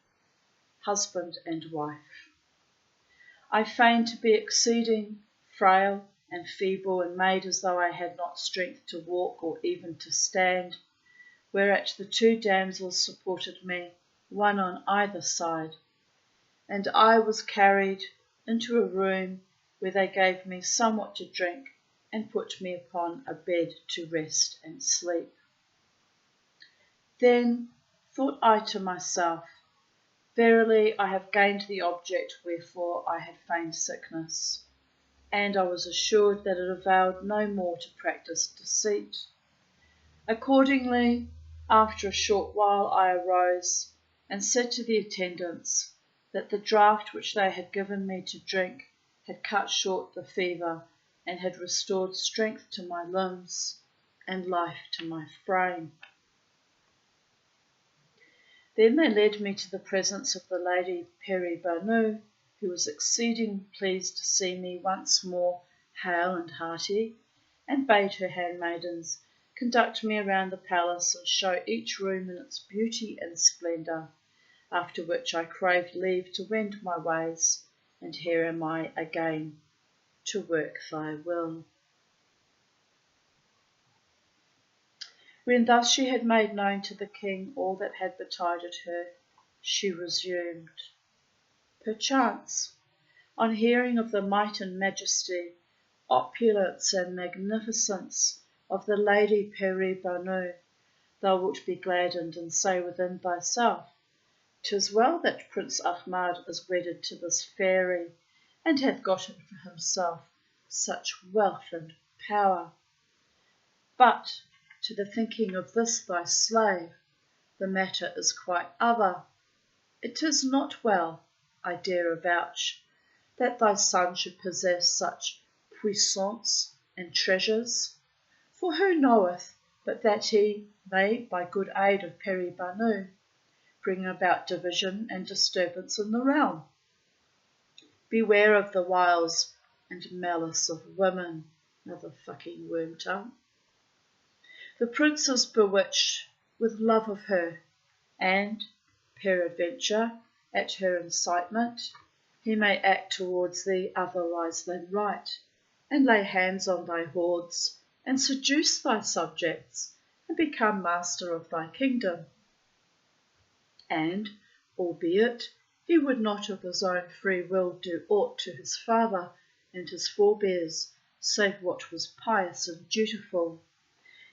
husband and wife. I feigned to be exceeding frail and feeble, and made as though I had not strength to walk or even to stand, whereat the two damsels supported me, one on either side, and I was carried into a room where they gave me somewhat to drink and put me upon a bed to rest and sleep. Then thought I to myself, verily I have gained the object wherefore I had feigned sickness, and I was assured that it availed no more to practise deceit. Accordingly, after a short while I arose and said to the attendants that the draught which they had given me to drink had cut short the fever and had restored strength to my limbs and life to my frame. Then they led me to the presence of the lady Peri-Banu, who was exceeding pleased to see me once more hale and hearty, and bade her handmaidens conduct me around the palace and show each room in its beauty and splendour, after which I craved leave to wend my ways, and here am I again, to work thy will. When thus she had made known to the king all that had betided her, she resumed, Perchance, on hearing of the might and majesty, opulence and magnificence of the lady Peri-Banu, thou wilt be gladdened and say within thyself, 'Tis well that Prince Ahmad is wedded to this fairy, and hath gotten for himself such wealth and power. But to the thinking of this thy slave, the matter is quite other. It is not well, I dare avouch, that thy son should possess such puissance and treasures, for who knoweth but that he may, by good aid of Peri-Banu, bring about division and disturbance in the realm. Beware of the wiles and malice of women, another fucking worm tongue. The prince is bewitched with love of her, and, peradventure, at her incitement, he may act towards thee otherwise than right, and lay hands on thy hoards, and seduce thy subjects, and become master of thy kingdom. And, albeit he would not of his own free will do aught to his father and his forebears, save what was pious and dutiful,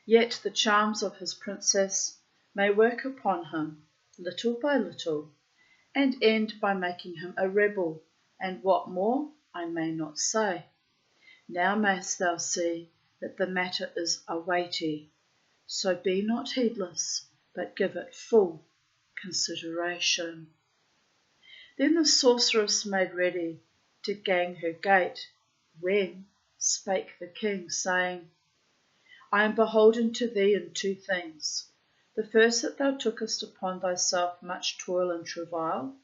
yet the charms of his princess may work upon him, little by little, and end by making him a rebel, and what more I may not say. Now mayst thou see that the matter is a weighty, so be not heedless, but give it full consideration. Then the sorceress made ready to gang her gate, when spake the king, saying, I am beholden to thee in two things. The first, that thou tookest upon thyself much toil and travail,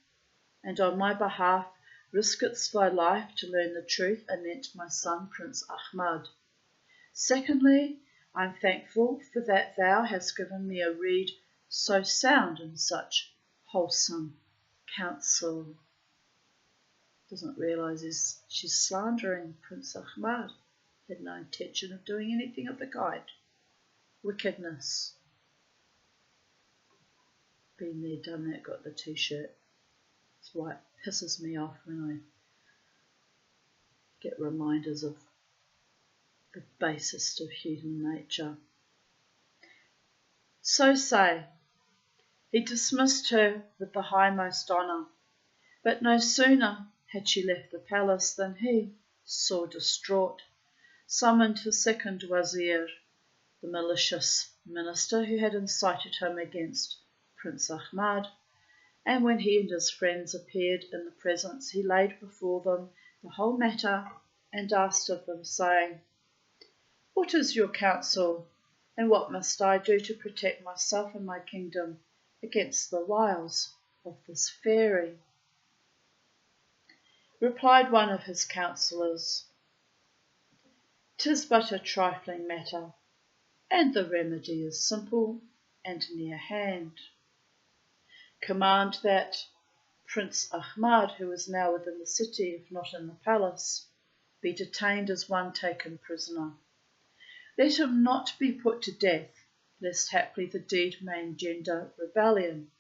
and on my behalf riskest thy life to learn the truth anent my son Prince Ahmad. Secondly, I am thankful for that thou hast given me a rede so sound and such wholesome counsel. Doesn't realise she's slandering Prince Ahmad. Had no intention of doing anything of the kind. Wickedness. Been there, done that, got the t-shirt. That's why it pisses me off when I get reminders of the basest of human nature. So say, he dismissed her with the highmost honour, but no sooner had she left the palace than he, sore distraught, summoned his second wazir, the malicious minister who had incited him against Prince Ahmad, and when he and his friends appeared in the presence, he laid before them the whole matter and asked of them, saying, What is your counsel, and what must I do to protect myself and my kingdom against the wiles of this fairy? Replied one of his counsellors, 'Tis but a trifling matter, and the remedy is simple and near hand. Command that Prince Ahmad, who is now within the city, if not in the palace, be detained as one taken prisoner. Let him not be put to death, lest haply the deed may engender rebellion,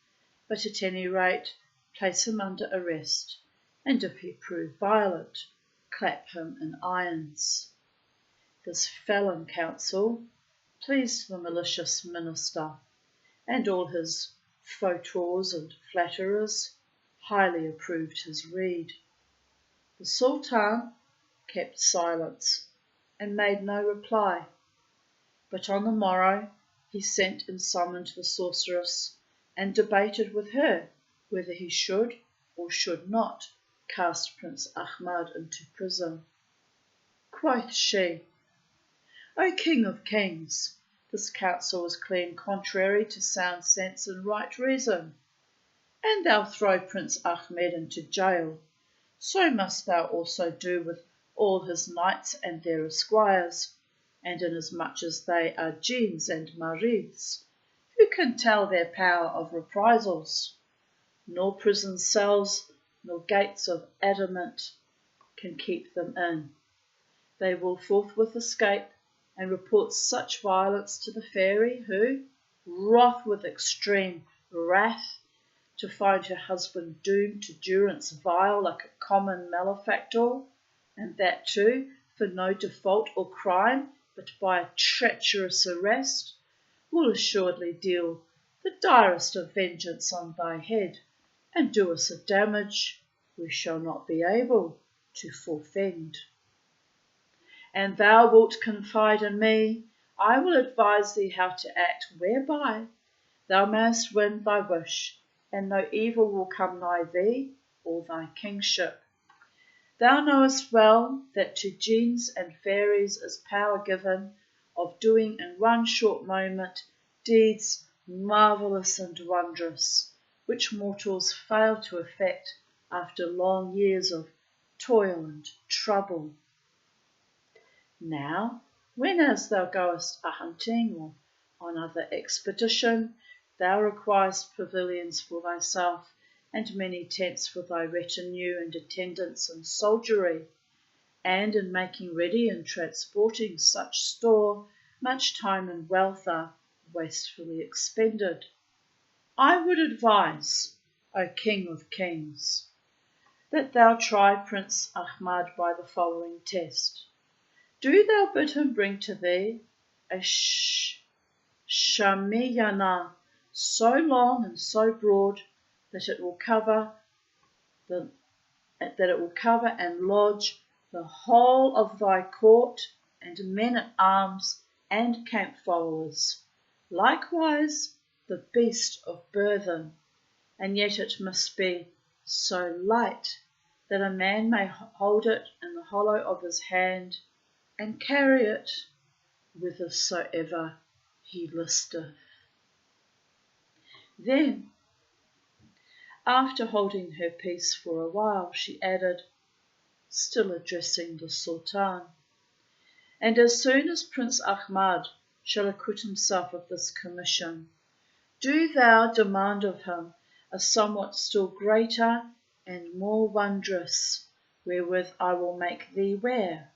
but at any rate place him under arrest, and if he prove violent, clap him in irons. This felon counsel pleased the malicious minister, and all his fautors and flatterers highly approved his rede. The Sultan kept silence and made no reply, but on the morrow he sent and summoned the sorceress and debated with her whether he should or should not cast Prince Ahmad into prison. Quoth she, O King of Kings, this counsel is clean contrary to sound sense and right reason. And thou throw Prince Ahmed into jail, so must thou also do with all his knights and their esquires, and inasmuch as they are jinns and marids, who can tell their power of reprisals? Nor prison cells, nor gates of adamant can keep them in. They will forthwith escape, and report such violence to the fairy, who, wroth with extreme wrath, to find her husband doomed to durance vile like a common malefactor, and that too for no default or crime, but by a treacherous arrest, will assuredly deal the direst of vengeance on thy head, and do us a damage we shall not be able to forfend. And thou wilt confide in me, I will advise thee how to act, whereby thou mayest win thy wish, and no evil will come nigh thee or thy kingship. Thou knowest well that to jinns and fairies is power given of doing in one short moment deeds marvellous and wondrous, which mortals fail to effect after long years of toil and trouble. Now, whenas thou goest a-hunting or on other expedition, thou requirest pavilions for thyself, and many tents for thy retinue and attendants and soldiery, and in making ready and transporting such store, much time and wealth are wastefully expended. I would advise, O King of Kings, that thou try Prince Ahmad by the following test. Do thou bid him bring to thee a shamiyana so long and so broad that it will cover and lodge the whole of thy court, and men-at-arms, and camp followers, likewise the beast of burthen, and yet it must be so light that a man may hold it in the hollow of his hand, and carry it whithersoever he listeth. Then, after holding her peace for a while, she added, still addressing the Sultan, and as soon as Prince Ahmad shall acquit himself of this commission, do thou demand of him a somewhat still greater and more wondrous, wherewith I will make thee wear,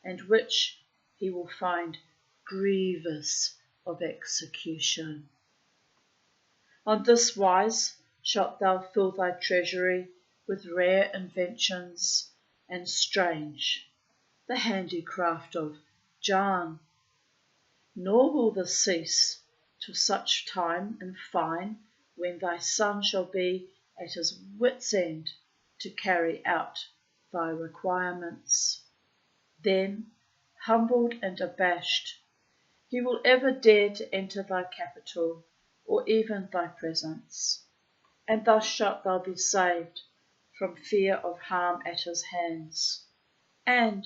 and which he will find grievous of execution. On this wise shalt thou fill thy treasury with rare inventions and strange, the handicraft of Jan. Nor will this cease till such time in fine when thy son shall be at his wit's end to carry out thy requirements. Then, humbled and abashed, he will ever dare to enter thy capital, or even thy presence, and thus shalt thou be saved from fear of harm at his hands, and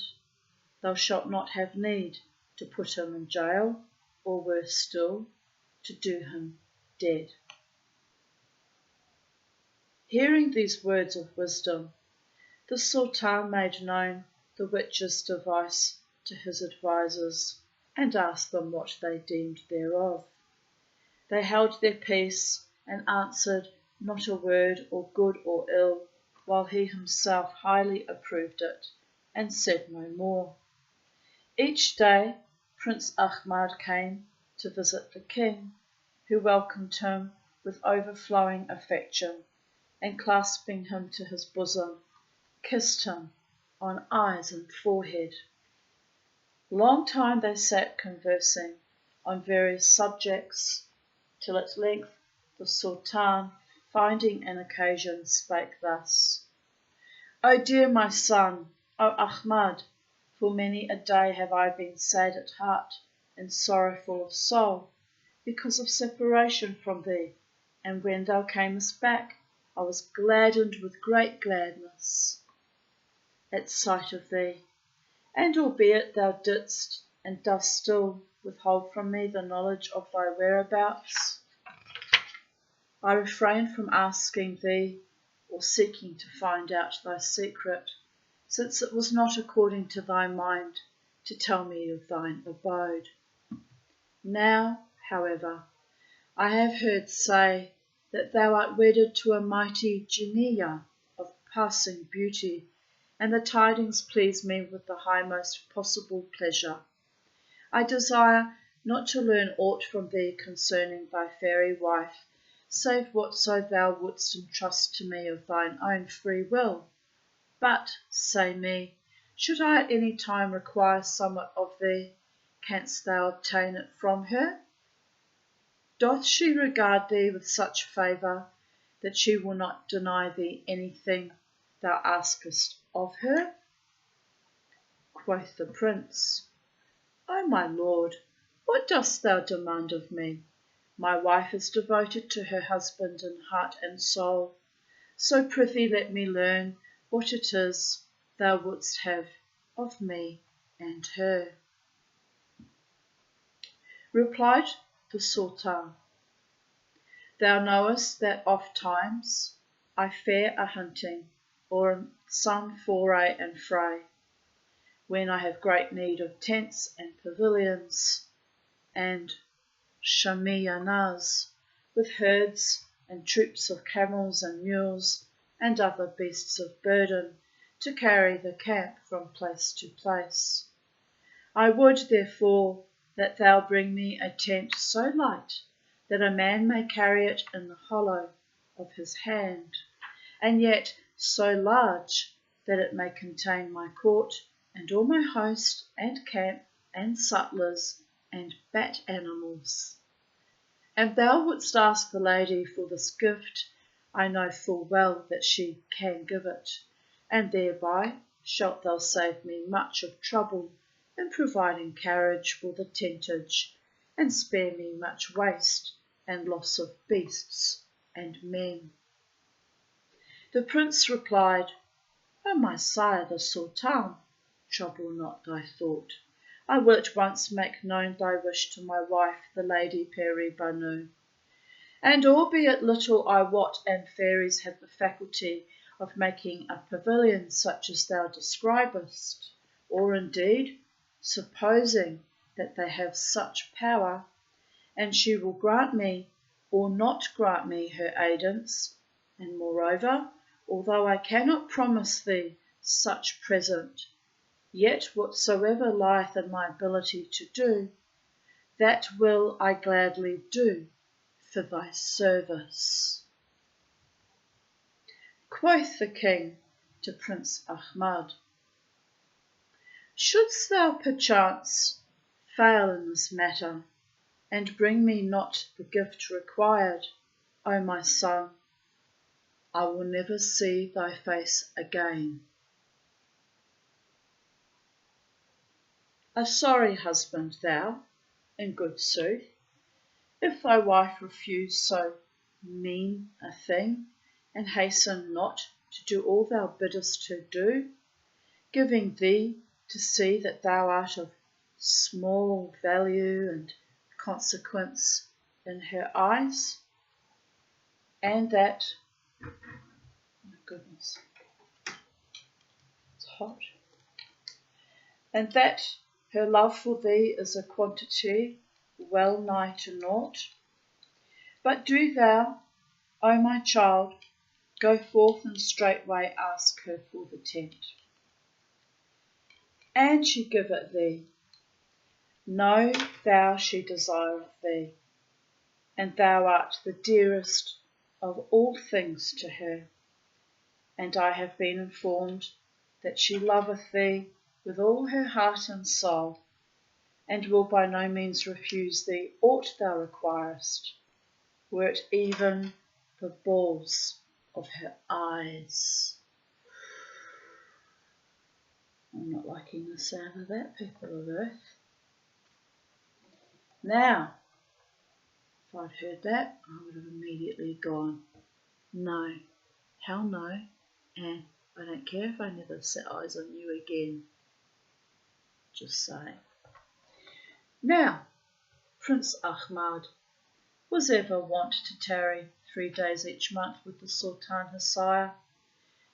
thou shalt not have need to put him in jail, or worse still, to do him dead. Hearing these words of wisdom, the Sultan made known the witch's device to his advisers, and asked them what they deemed thereof. They held their peace, and answered not a word or good or ill, while he himself highly approved it, and said no more. Each day Prince Ahmad came to visit the king, who welcomed him with overflowing affection, and clasping him to his bosom, kissed him on eyes and forehead. Long time they sat conversing on various subjects, till at length the Sultan, finding an occasion, spake thus: O dear my son, O Ahmad, for many a day have I been sad at heart and sorrowful of soul, because of separation from thee, and when thou camest back, I was gladdened with great gladness at sight of thee, and albeit thou didst and dost still withhold from me the knowledge of thy whereabouts, I refrained from asking thee or seeking to find out thy secret, since it was not according to thy mind to tell me of thine abode. Now, however, I have heard say that thou art wedded to a mighty Jinneeyeh of passing beauty, and the tidings please me with the highmost possible pleasure. I desire not to learn aught from thee concerning thy fairy wife, save whatso thou wouldst entrust to me of thine own free will. But, say me, should I at any time require somewhat of thee, canst thou obtain it from her? Doth she regard thee with such favour that she will not deny thee anything thou askest of her? Quoth the prince, O my lord, what dost thou demand of me? My wife is devoted to her husband in heart and soul, so prithee let me learn what it is thou wouldst have of me and her. Replied the Sultan, Thou knowest that oft times I fare a-hunting, or in some foray and fray, when I have great need of tents and pavilions, and shamiyanas, with herds and troops of camels and mules, and other beasts of burden, to carry the camp from place to place. I would, therefore, that thou bring me a tent so light that a man may carry it in the hollow of his hand, and yet so large that it may contain my court and all my host and camp and sutlers and bat animals. And thou wouldst ask the lady for this gift, I know full well that she can give it, and thereby shalt thou save me much of trouble in providing carriage for the tentage, and spare me much waste and loss of beasts and men. The prince replied, O my sire the Sultan, trouble not thy thought. I will at once make known thy wish to my wife, the lady Peri-Banu. And albeit little I wot, and fairies have the faculty of making a pavilion such as thou describest, or indeed, supposing that they have such power, and she will grant me or not grant me her aidance, and moreover, although I cannot promise thee such present, yet whatsoever lieth in my ability to do, that will I gladly do for thy service. Quoth the king to Prince Ahmad, Shouldst thou perchance fail in this matter, and bring me not the gift required, O my son, I will never see thy face again. A sorry husband thou, in good sooth, if thy wife refuse so mean a thing, and hasten not to do all thou biddest her do, giving thee to see that thou art of small value and consequence in her eyes, and that, my goodness, it's hot, and that her love for thee is a quantity well nigh to naught. But do thou, O my child, go forth and straightway ask her for the tent. And she give it thee. Know thou she desireth thee, and thou art the dearest of all things to her. And I have been informed that she loveth thee with all her heart and soul, and will by no means refuse thee aught thou requirest, were it even the balls of her eyes. I'm not liking the sound of that, people of earth. Now, if I'd heard that, I would have immediately gone, no, hell no, and I don't care if I never set eyes on you again. Just saying. Now, Prince Ahmad was ever wont to tarry 3 days each month with the Sultan his sire,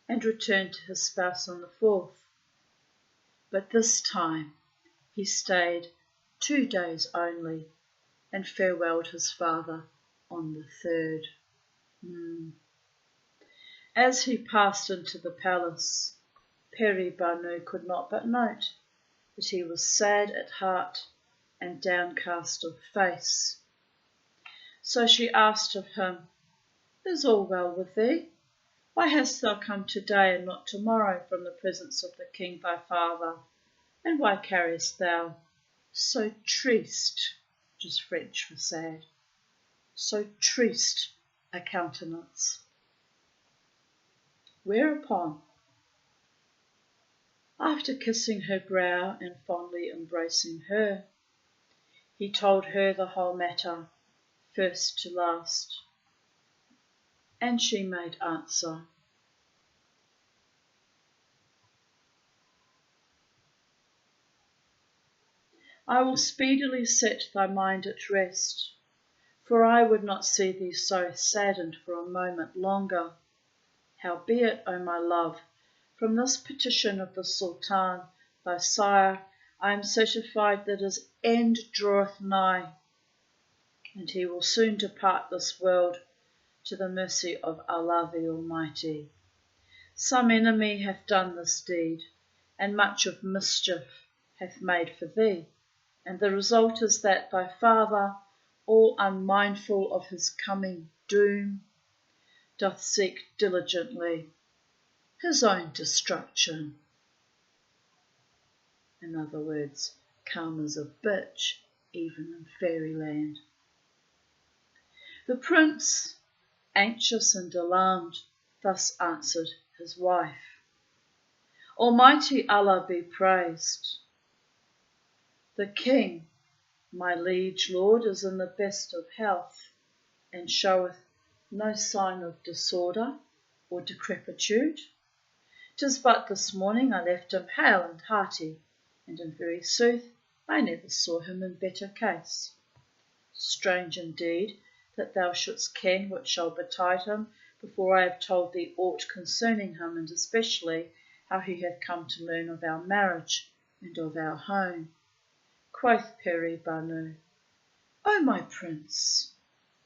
and return to his spouse on the 4th. But this time he stayed 2 days only, and farewelled his father on the 3rd. As he passed into the palace, Peri-Banu could not but note that he was sad at heart and downcast of face. So she asked of him, Is all well with thee? Why hast thou come today and not tomorrow from the presence of the king thy father? And why carriest thou so triste, which is French for sad, so triste a countenance? Whereupon, after kissing her brow and fondly embracing her, he told her the whole matter, first to last. And she made answer, I will speedily set thy mind at rest, for I would not see thee so saddened for a moment longer. Howbeit, O my love, from this petition of the Sultan, thy sire, I am certified that his end draweth nigh, and he will soon depart this world to the mercy of Allah the Almighty. Some enemy hath done this deed, and much of mischief hath made for thee, and the result is that thy father, all unmindful of his coming doom, doth seek diligently his own destruction. In other words, karma's a bitch, even in fairyland. The prince, anxious and alarmed, thus answered his wife. Almighty Allah be praised. The king, my liege lord, is in the best of health, and showeth no sign of disorder or decrepitude. 'Tis but this morning I left him hale and hearty, and in very sooth I never saw him in better case. Strange indeed that thou shouldst ken what shall betide him before I have told thee aught concerning him, and especially how he hath come to learn of our marriage and of our home. Quoth Peri-Banu, O my prince,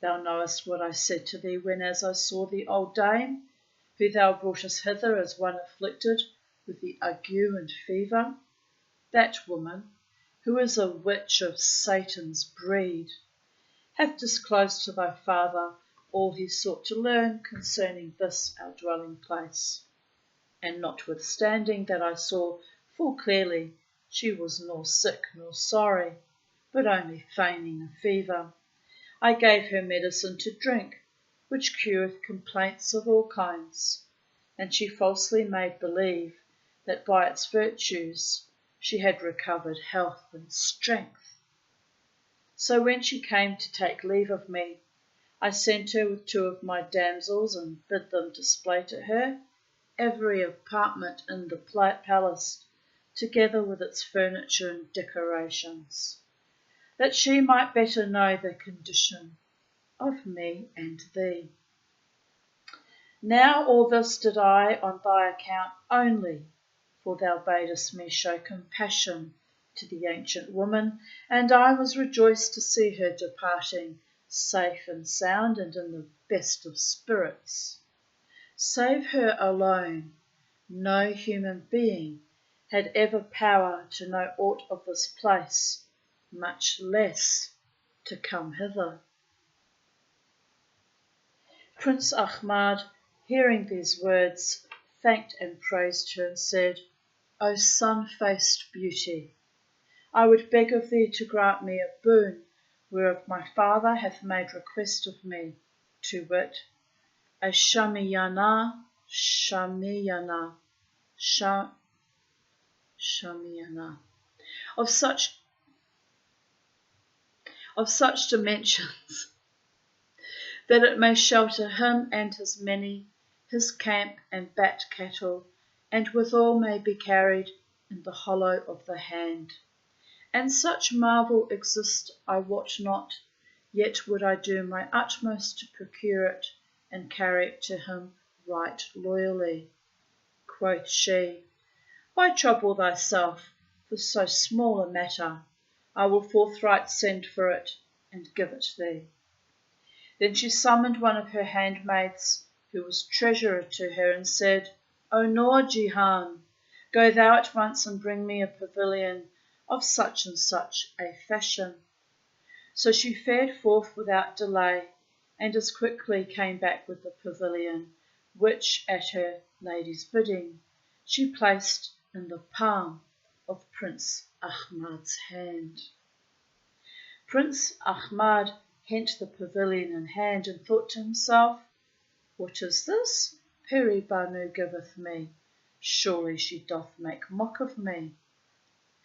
thou knowest what I said to thee when as I saw the old dame, who thou broughtest hither as one afflicted with the ague and fever, that woman, who is a witch of Satan's breed, hath disclosed to thy father all he sought to learn concerning this our dwelling place. And notwithstanding that I saw full clearly she was nor sick nor sorry, but only feigning a fever, I gave her medicine to drink, which cureth complaints of all kinds, and she falsely made believe that by its virtues she had recovered health and strength. So when she came to take leave of me, I sent her with 2 of my damsels, and bid them display to her every apartment in the palace, together with its furniture and decorations, that she might better know the condition of me and thee. Now all this did I on thy account only, for thou badest me show compassion to the ancient woman, and I was rejoiced to see her departing safe and sound and in the best of spirits. Save her alone, no human being had ever power to know aught of this place, much less to come hither. Prince Ahmad, hearing these words, thanked and praised her and said, O sun-faced beauty, I would beg of thee to grant me a boon whereof my father hath made request of me, to wit, a shamiyana, of such dimensions that it may shelter him and his many, his camp and bat cattle, and withal may be carried in the hollow of the hand. And such marvel exist I wot not, yet would I do my utmost to procure it and carry it to him right loyally. Quoth she, Why trouble thyself for so small a matter? I will forthright send for it and give it thee. Then she summoned one of her handmaids, who was treasurer to her, and said, O Noor Jihan, go thou at once and bring me a pavilion of such and such a fashion. So she fared forth without delay, and as quickly came back with the pavilion, which, at her lady's bidding, she placed in the palm of Prince Ahmad's hand. Prince Ahmad hent the pavilion in hand, and thought to himself, What is this Peri-Banu giveth me? Surely she doth make mock of me.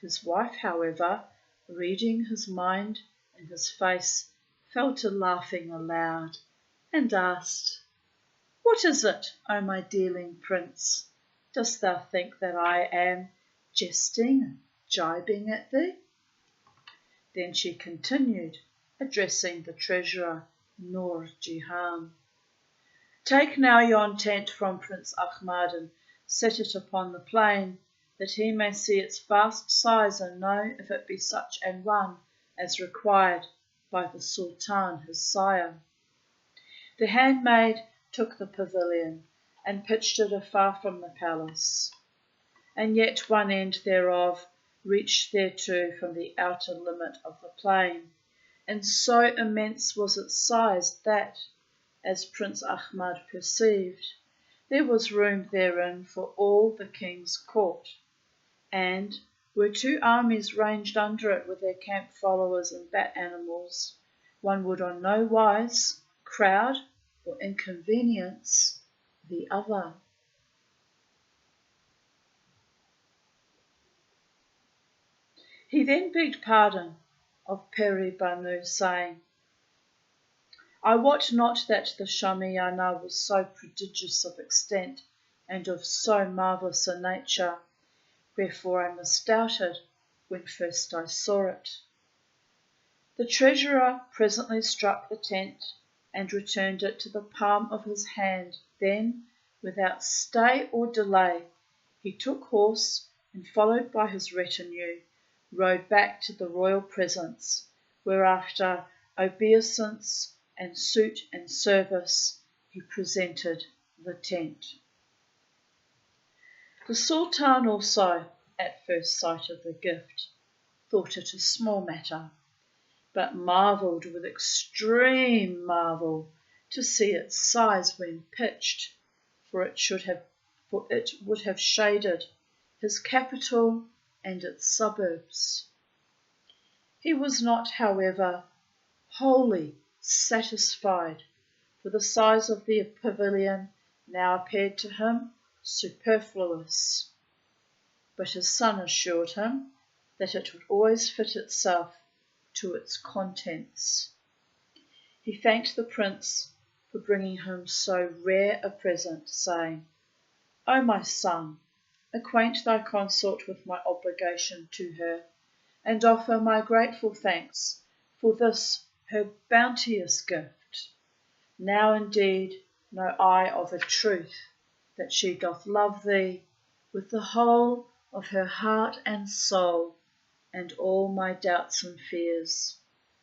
His wife, however, reading his mind in his face, fell to laughing aloud, and asked, What is it, O my dearling prince? Dost thou think that I am jesting and gibing at thee? Then she continued, addressing the treasurer, Noor Jihan, Take now yon tent from Prince Ahmad and set it upon the plain, that he may see its vast size and know if it be such an one as required by the Sultan his sire. The handmaid took the pavilion and pitched it afar from the palace, and yet one end thereof reached thereto from the outer limit of the plain, and so immense was its size that, as Prince Ahmad perceived, there was room therein for all the king's court, and, were 2 armies ranged under it with their camp followers and bat animals, one would on no wise crowd or inconvenience the other. He then begged pardon of Peri-Banu, saying, I wot not that the Shamiana was so prodigious of extent and of so marvellous a nature, wherefore I misdoubted when first I saw it. The treasurer presently struck the tent and returned it to the palm of his hand. Then, without stay or delay, he took horse and, followed by his retinue, rode back to the royal presence, where after obeisance and suit and service he presented the tent. The Sultan also, at first sight of the gift, thought it a small matter, but marvelled with extreme marvel to see its size when pitched, for it would have shaded his capital and its suburbs. He was not, however, wholly satisfied, for the size of the pavilion now appeared to him superfluous. But his son assured him that it would always fit itself to its contents. He thanked the prince for bringing him so rare a present, saying, O my son, acquaint thy consort with my obligation to her, and offer my grateful thanks for this her bounteous gift. Now indeed know I of a truth that she doth love thee with the whole of her heart and soul, and all my doubts and fears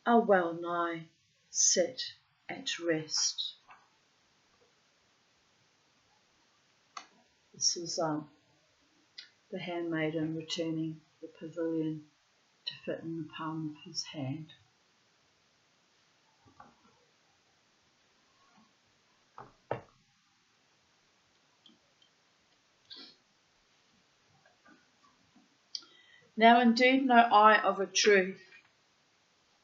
are well nigh set at rest. This is the handmaiden returning the pavilion to fit in the palm of his hand. Now indeed know I of a truth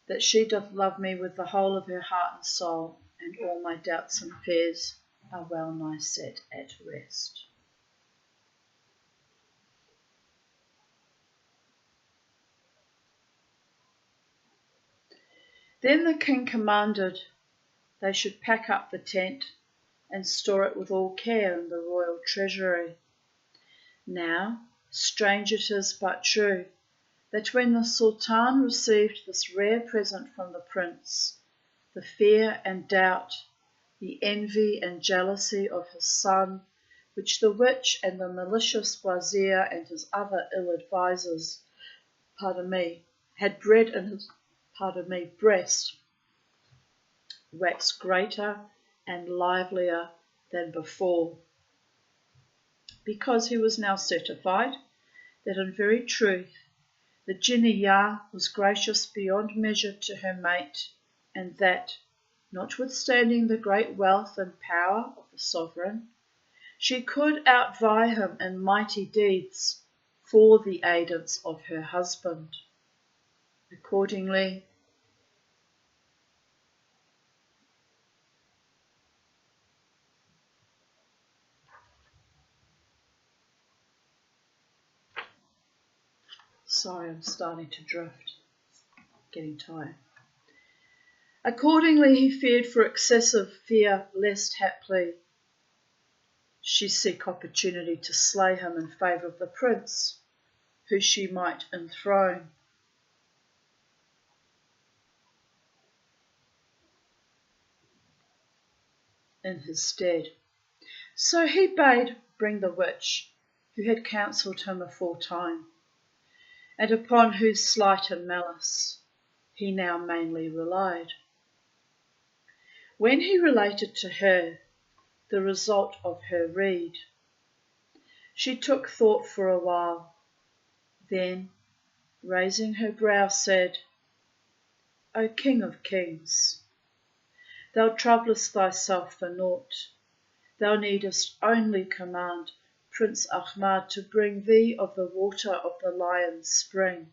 that she doth love me with the whole of her heart and soul, and all my doubts and fears are well nigh set at rest. Then the king commanded they should pack up the tent and store it with all care in the royal treasury. Now, strange it is but true, that when the Sultan received this rare present from the prince, the fear and doubt, the envy and jealousy of his son, which the witch and the malicious wazir and his other ill advisers, had bred in his, breast, waxed greater and livelier than before, because he was now certified that in very truth the Jinniyah was gracious beyond measure to her mate, and that, notwithstanding the great wealth and power of the sovereign, she could outvie him in mighty deeds for the aidance of her husband. Accordingly, sorry, I'm starting to drift, getting tired. Accordingly, he feared for excessive fear lest haply she seek opportunity to slay him in favour of the prince, who she might enthrone. In his stead. So he bade bring the witch, who had counselled him aforetime, and upon whose sleight and malice he now mainly relied. When he related to her the result of her rede, she took thought for a while, then, raising her brow, said, O King of Kings, thou troublest thyself for naught. Thou needest only command Prince Ahmad to bring thee of the water of the lion's spring.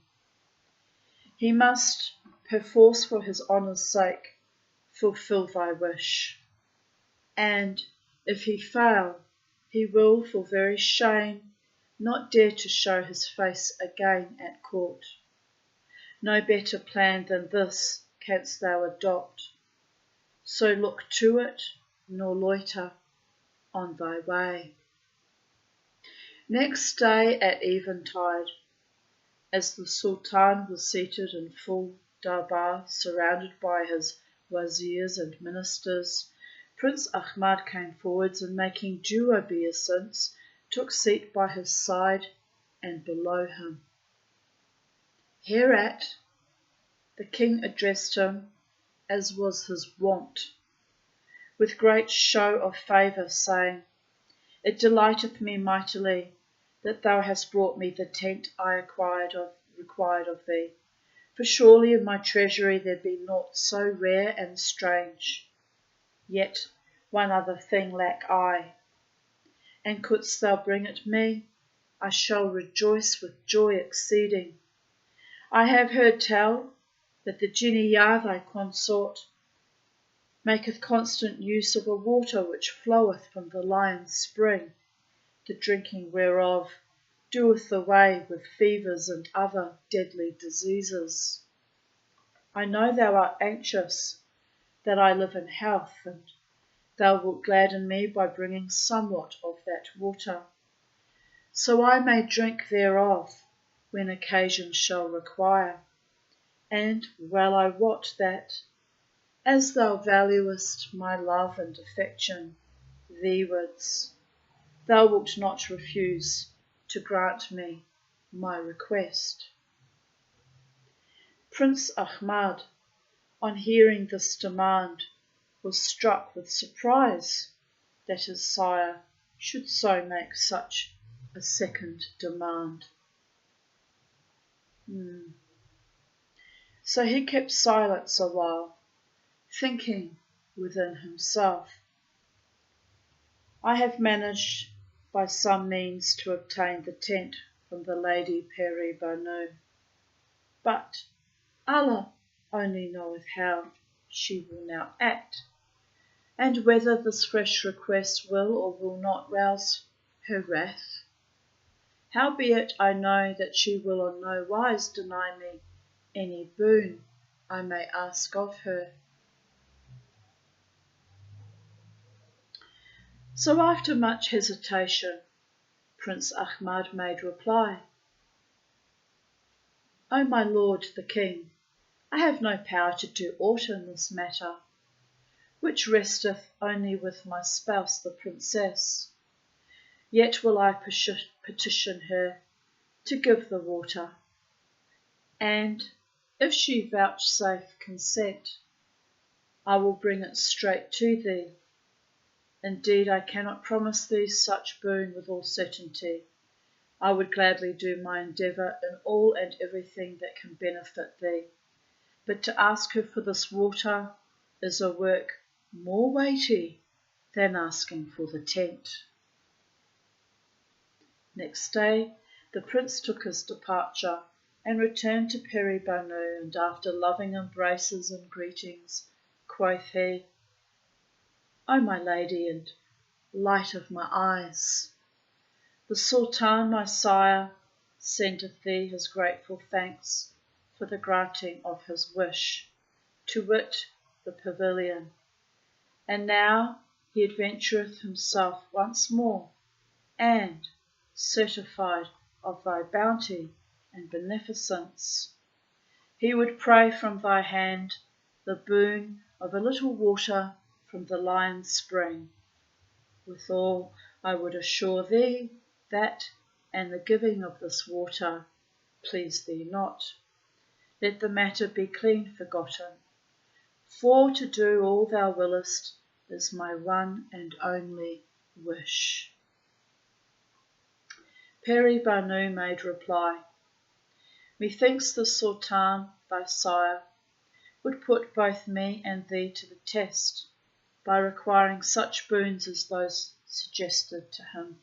He must, perforce for his honour's sake, fulfil thy wish. And, if he fail, he will, for very shame, not dare to show his face again at court. No better plan than this canst thou adopt. So look to it, nor loiter on thy way. Next day at eventide, as the Sultan was seated in full darbar, surrounded by his wazirs and ministers, Prince Ahmad came forwards and, making due obeisance, took seat by his side and below him. Hereat the king addressed him, as was his wont, with great show of favour, saying, It delighteth me mightily that thou hast brought me the tent I required of thee. For surely in my treasury there be naught so rare and strange. Yet one other thing lack I, and couldst thou bring it me, I shall rejoice with joy exceeding. I have heard tell that the Jinniyah thy consort maketh constant use of a water which floweth from the lion's spring, the drinking whereof doeth away with fevers and other deadly diseases. I know thou art anxious that I live in health, and thou wilt gladden me by bringing somewhat of that water, so I may drink thereof when occasion shall require. And well I wot that, as thou valuest my love and affection theewards, thou wilt not refuse to grant me my request. Prince Ahmad, on hearing this demand, was struck with surprise that his sire should so make such a second demand. So he kept silence a while, thinking within himself, I have managed by some means to obtain the tent from the lady Peri-Banu, but Allah only knoweth how she will now act, and whether this fresh request will or will not rouse her wrath. Howbeit I know that she will on no wise deny me any boon I may ask of her. So after much hesitation, Prince Ahmad made reply, O my lord the king, I have no power to do aught in this matter, which resteth only with my spouse the princess. Yet will I petition her to give the water, and if she vouchsafe consent, I will bring it straight to thee. Indeed, I cannot promise thee such boon with all certainty. I would gladly do my endeavour in all and everything that can benefit thee, but to ask her for this water is a work more weighty than asking for the tent. Next day the prince took his departure and returned to Peri-Banu, and after loving embraces and greetings, quoth he, O my lady and light of my eyes, the Sultan my sire sendeth thee his grateful thanks for the granting of his wish, to wit, the pavilion, and now he adventureth himself once more, and, certified of thy bounty and beneficence, he would pray from thy hand the boon of a little water from the lion's spring. Withal, I would assure thee that, and the giving of this water please thee not, let the matter be clean forgotten, for to do all thou willest is my one and only wish. Peri-Banu made reply, Methinks the Sultan, thy sire, would put both me and thee to the test, by requiring such boons as those suggested to him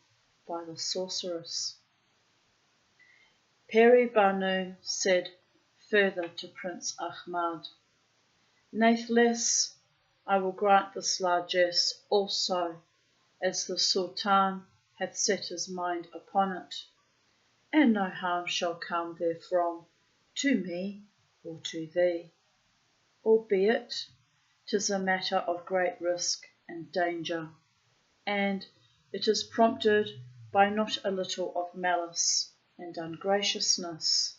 by the sorceress. Peri-Banu said further to Prince Ahmad, Nathless, I will grant this largesse also, as the Sultan hath set his mind upon it, and no harm shall come therefrom to me or to thee, albeit 'tis a matter of great risk and danger, and it is prompted by not a little of malice and ungraciousness.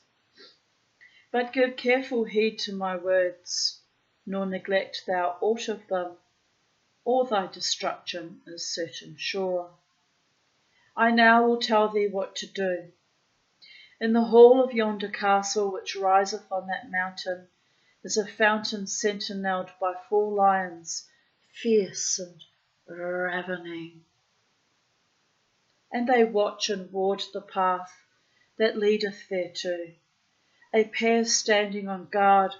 But give careful heed to my words, nor neglect thou aught of them, or thy destruction is certain sure. I now will tell thee what to do. In the hall of yonder castle which riseth on that mountain is a fountain sentinelled by 4 lions, fierce and ravening. And they watch and ward the path that leadeth thereto, a pair standing on guard,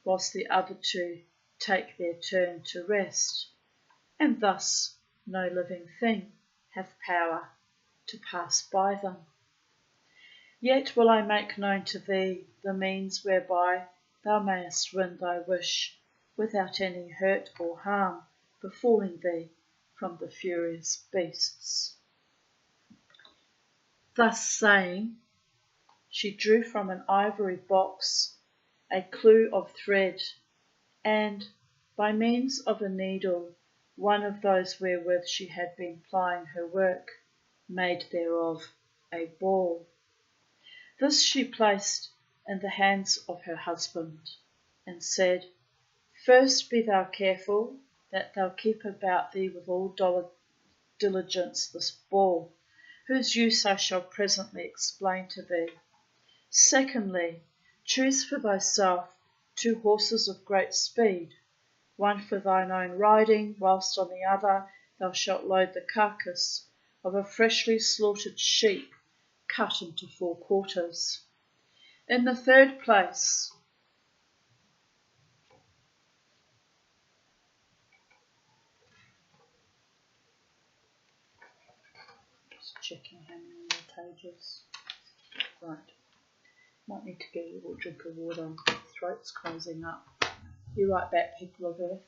whilst the other 2 take their turn to rest, and thus no living thing hath power to pass by them. Yet will I make known to thee the means whereby thou mayest win thy wish, without any hurt or harm befalling thee from the furious beasts. Thus saying, she drew from an ivory box a clue of thread, and, by means of a needle, one of those wherewith she had been plying her work, made thereof a ball. This she placed in the hands of her husband, and said, First be thou careful that thou keep about thee with all diligence this ball, whose use I shall presently explain to thee. Secondly, choose for thyself 2 horses of great speed, one for thine own riding, whilst on the other thou shalt load the carcass of a freshly slaughtered sheep, cut into 4 quarters. In the third place, just checking how many more pages. Right, might need to get a little drink of water. Throat's closing up. Be right back, people of Earth.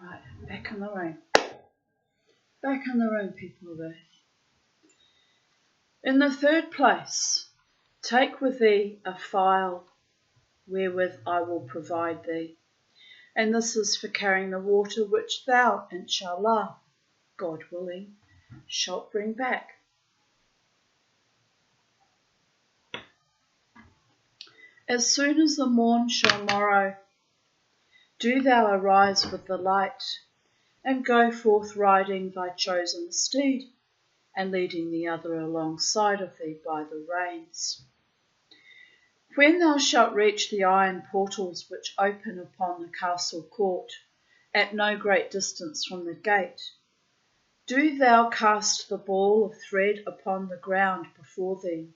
Right, back in the room. Back in the room, people of Earth. In the third place, take with thee a file wherewith I will provide thee, and this is for carrying the water which thou, inshallah, God willing, shalt bring back. As soon as the morn shall morrow, do thou arise with the light, and go forth riding thy chosen steed, and leading the other alongside of thee by the reins. When thou shalt reach the iron portals which open upon the castle court, at no great distance from the gate, do thou cast the ball of thread upon the ground before thee.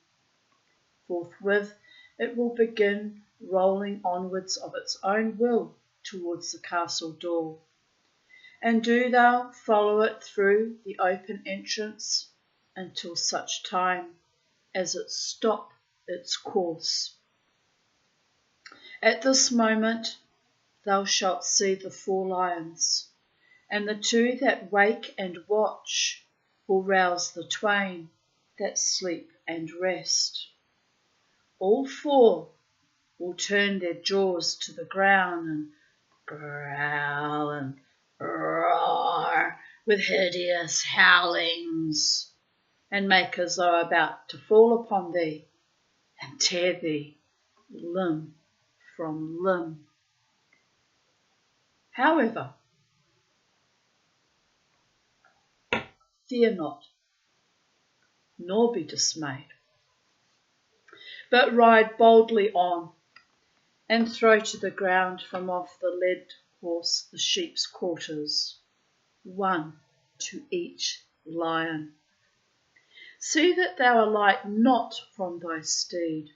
Forthwith it will begin rolling onwards of its own will towards the castle door, and do thou follow it through the open entrance until such time as it stop its course. At this moment thou shalt see the 4 lions, and the 2 that wake and watch will rouse the twain that sleep and rest. All 4 will turn their jaws to the ground and growl and roar with hideous howlings, and make as though about to fall upon thee and tear thee limb from limb. However, fear not, nor be dismayed, but ride boldly on, and throw to the ground from off the led horse the sheep's quarters, one to each lion. See that thou alight not from thy steed,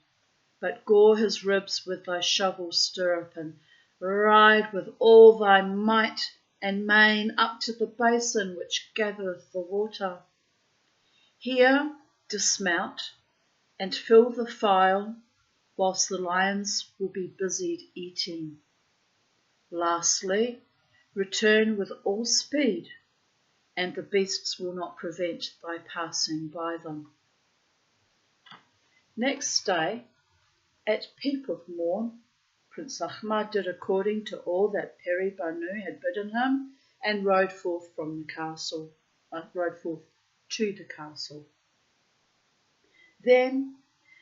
but gore his ribs with thy shovel stirrup, and ride with all thy might and main up to the basin which gathereth the water. Here dismount, and fill the phial, whilst the lions will be busied eating. Lastly, return with all speed, and the beasts will not prevent thy passing by them. Next day, at peep of morn, Prince Ahmad did according to all that Peri-Banu had bidden him, and rode forth to the castle. Then,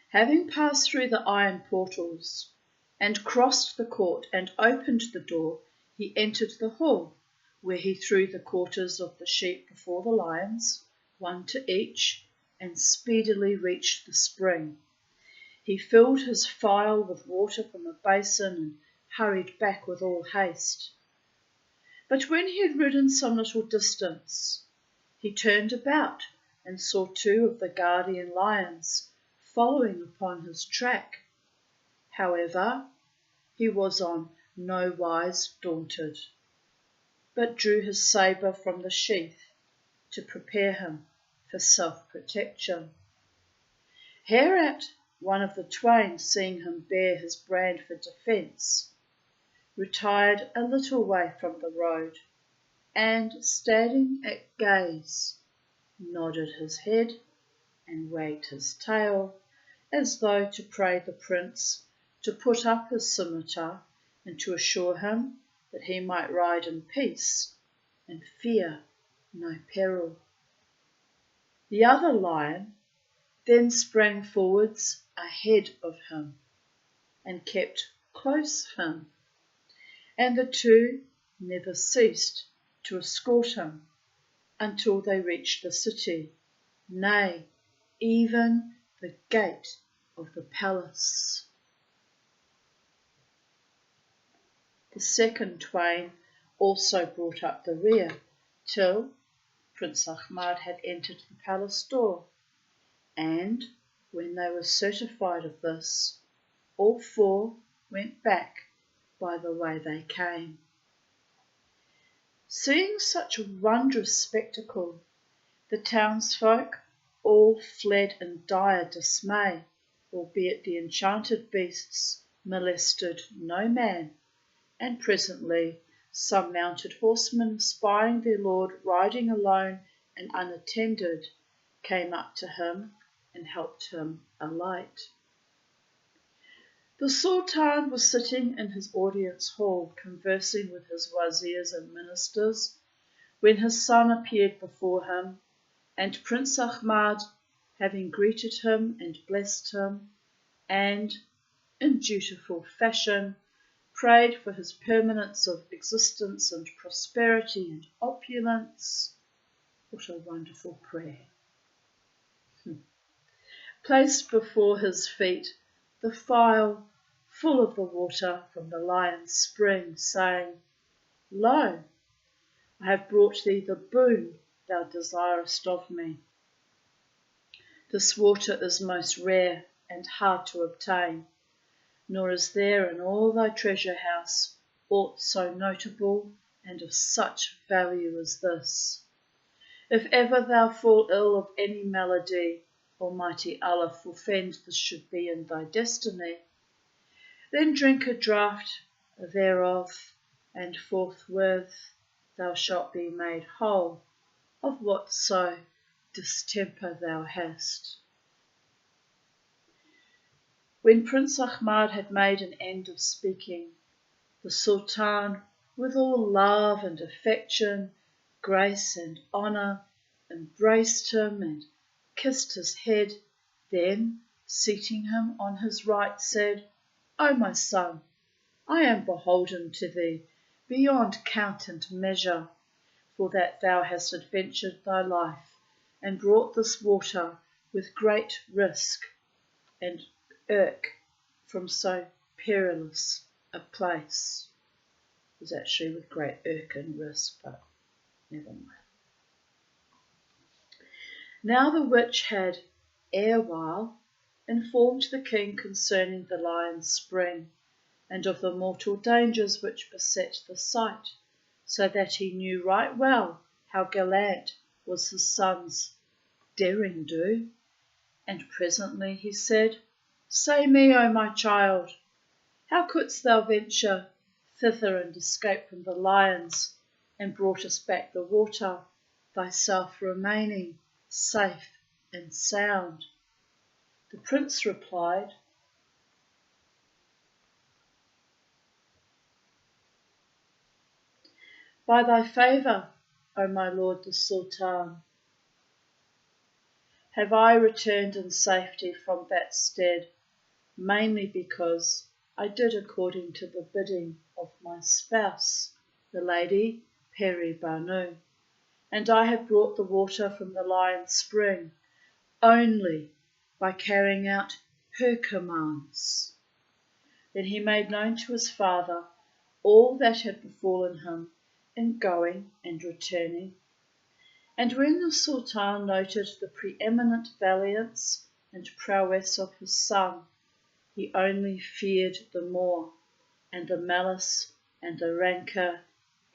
having passed through the iron portals, and crossed the court and opened the door, he entered the hall, where he threw the quarters of the sheep before the lions, one to each, and speedily reached the spring. He filled his phial with water from a basin and hurried back with all haste. But when he had ridden some little distance, he turned about and saw two of the guardian lions following upon his track. However, he was on no wise daunted, but drew his sabre from the sheath to prepare him for self-protection. Hereat, one of the twain, seeing him bear his brand for defence, retired a little way from the road, and, standing at gaze, nodded his head and wagged his tail, as though to pray the prince to put up his scimitar and to assure him that he might ride in peace and fear no peril. The other lion then sprang forwards ahead of him and kept close him, and the two never ceased to escort him until they reached the city, nay, even the gate of the palace. The second twain also brought up the rear, till Prince Ahmad had entered the palace door, and when they were certified of this, all four went back by the way they came. Seeing such a wondrous spectacle, the townsfolk all fled in dire dismay, albeit the enchanted beasts molested no man, and presently some mounted horsemen, spying their lord riding alone and unattended, came up to him and helped him alight. The Sultan was sitting in his audience hall, conversing with his wazirs and ministers, when his son appeared before him, and Prince Ahmad, having greeted him and blessed him, and, in dutiful fashion, prayed for his permanence of existence and prosperity and opulence. What a wonderful prayer. Placed before his feet the phial full of the water from the lion's spring, saying, Lo, I have brought thee the boon thou desirest of me. This water is most rare and hard to obtain, nor is there in all thy treasure house aught so notable and of such value as this. If ever thou fall ill of any malady, Almighty Allah forfend this should be in thy destiny, then drink a draught thereof, and forthwith thou shalt be made whole of whatso distemper thou hast. When Prince Ahmad had made an end of speaking, the Sultan with all love and affection, grace and honour, embraced him and kissed his head, then, seating him on his right, said, O my son, I am beholden to thee beyond count and measure, for that thou hast adventured thy life and brought this water with great risk and irk from so perilous a place. It was actually with great irk and risk, but never mind. Now the witch had erewhile informed the king concerning the lion's spring, and of the mortal dangers which beset the site, so that he knew right well how gallant was his son's daring do. And presently he said, Say me, O my child, how couldst thou venture thither and escape from the lions, and brought us back the water, thyself remaining safe and sound? The prince replied, By thy favour, O my lord the Sultan, have I returned in safety from that stead, mainly because I did according to the bidding of my spouse, the lady Peri-Banu, and I have brought the water from the lion's spring only by carrying out her commands. Then he made known to his father all that had befallen him in going and returning. And when the Sultan noted the preeminent valiance and prowess of his son, he only feared the more, and the malice and the rancour,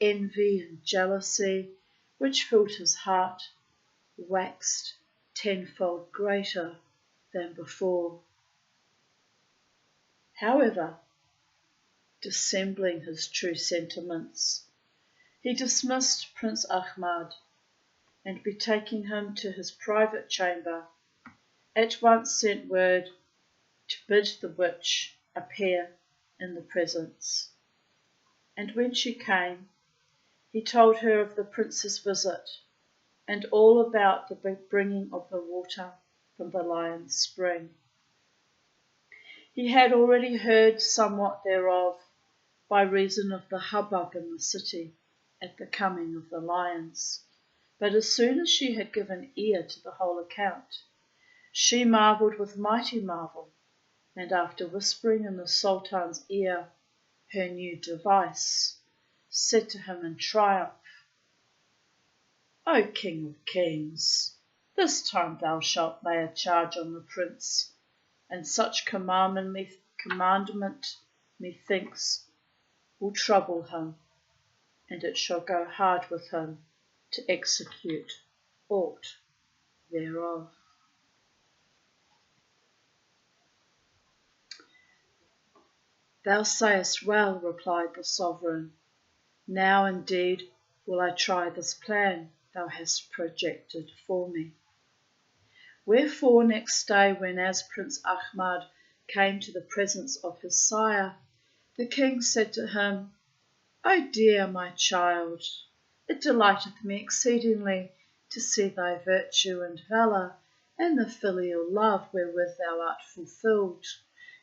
envy and jealousy, which filled his heart, waxed tenfold greater than before. However, dissembling his true sentiments, he dismissed Prince Ahmad, and betaking him to his private chamber, at once sent word to bid the witch appear in the presence. And when she came, he told her of the prince's visit, and all about the bringing of the water from the lion's spring. He had already heard somewhat thereof, by reason of the hubbub in the city at the coming of the lions. But as soon as she had given ear to the whole account, she marvelled with mighty marvel, and after whispering in the Sultan's ear her new device, said to him in triumph, O King of Kings, this time thou shalt lay a charge on the prince, and such commandment methinks will trouble him, and it shall go hard with him to execute aught thereof. Thou sayest well, replied the sovereign. Now indeed will I try this plan thou hast projected for me. Wherefore next day, when as Prince Ahmad came to the presence of his sire, the king said to him, O dear my child, it delighteth me exceedingly to see thy virtue and valour, and the filial love wherewith thou art fulfilled,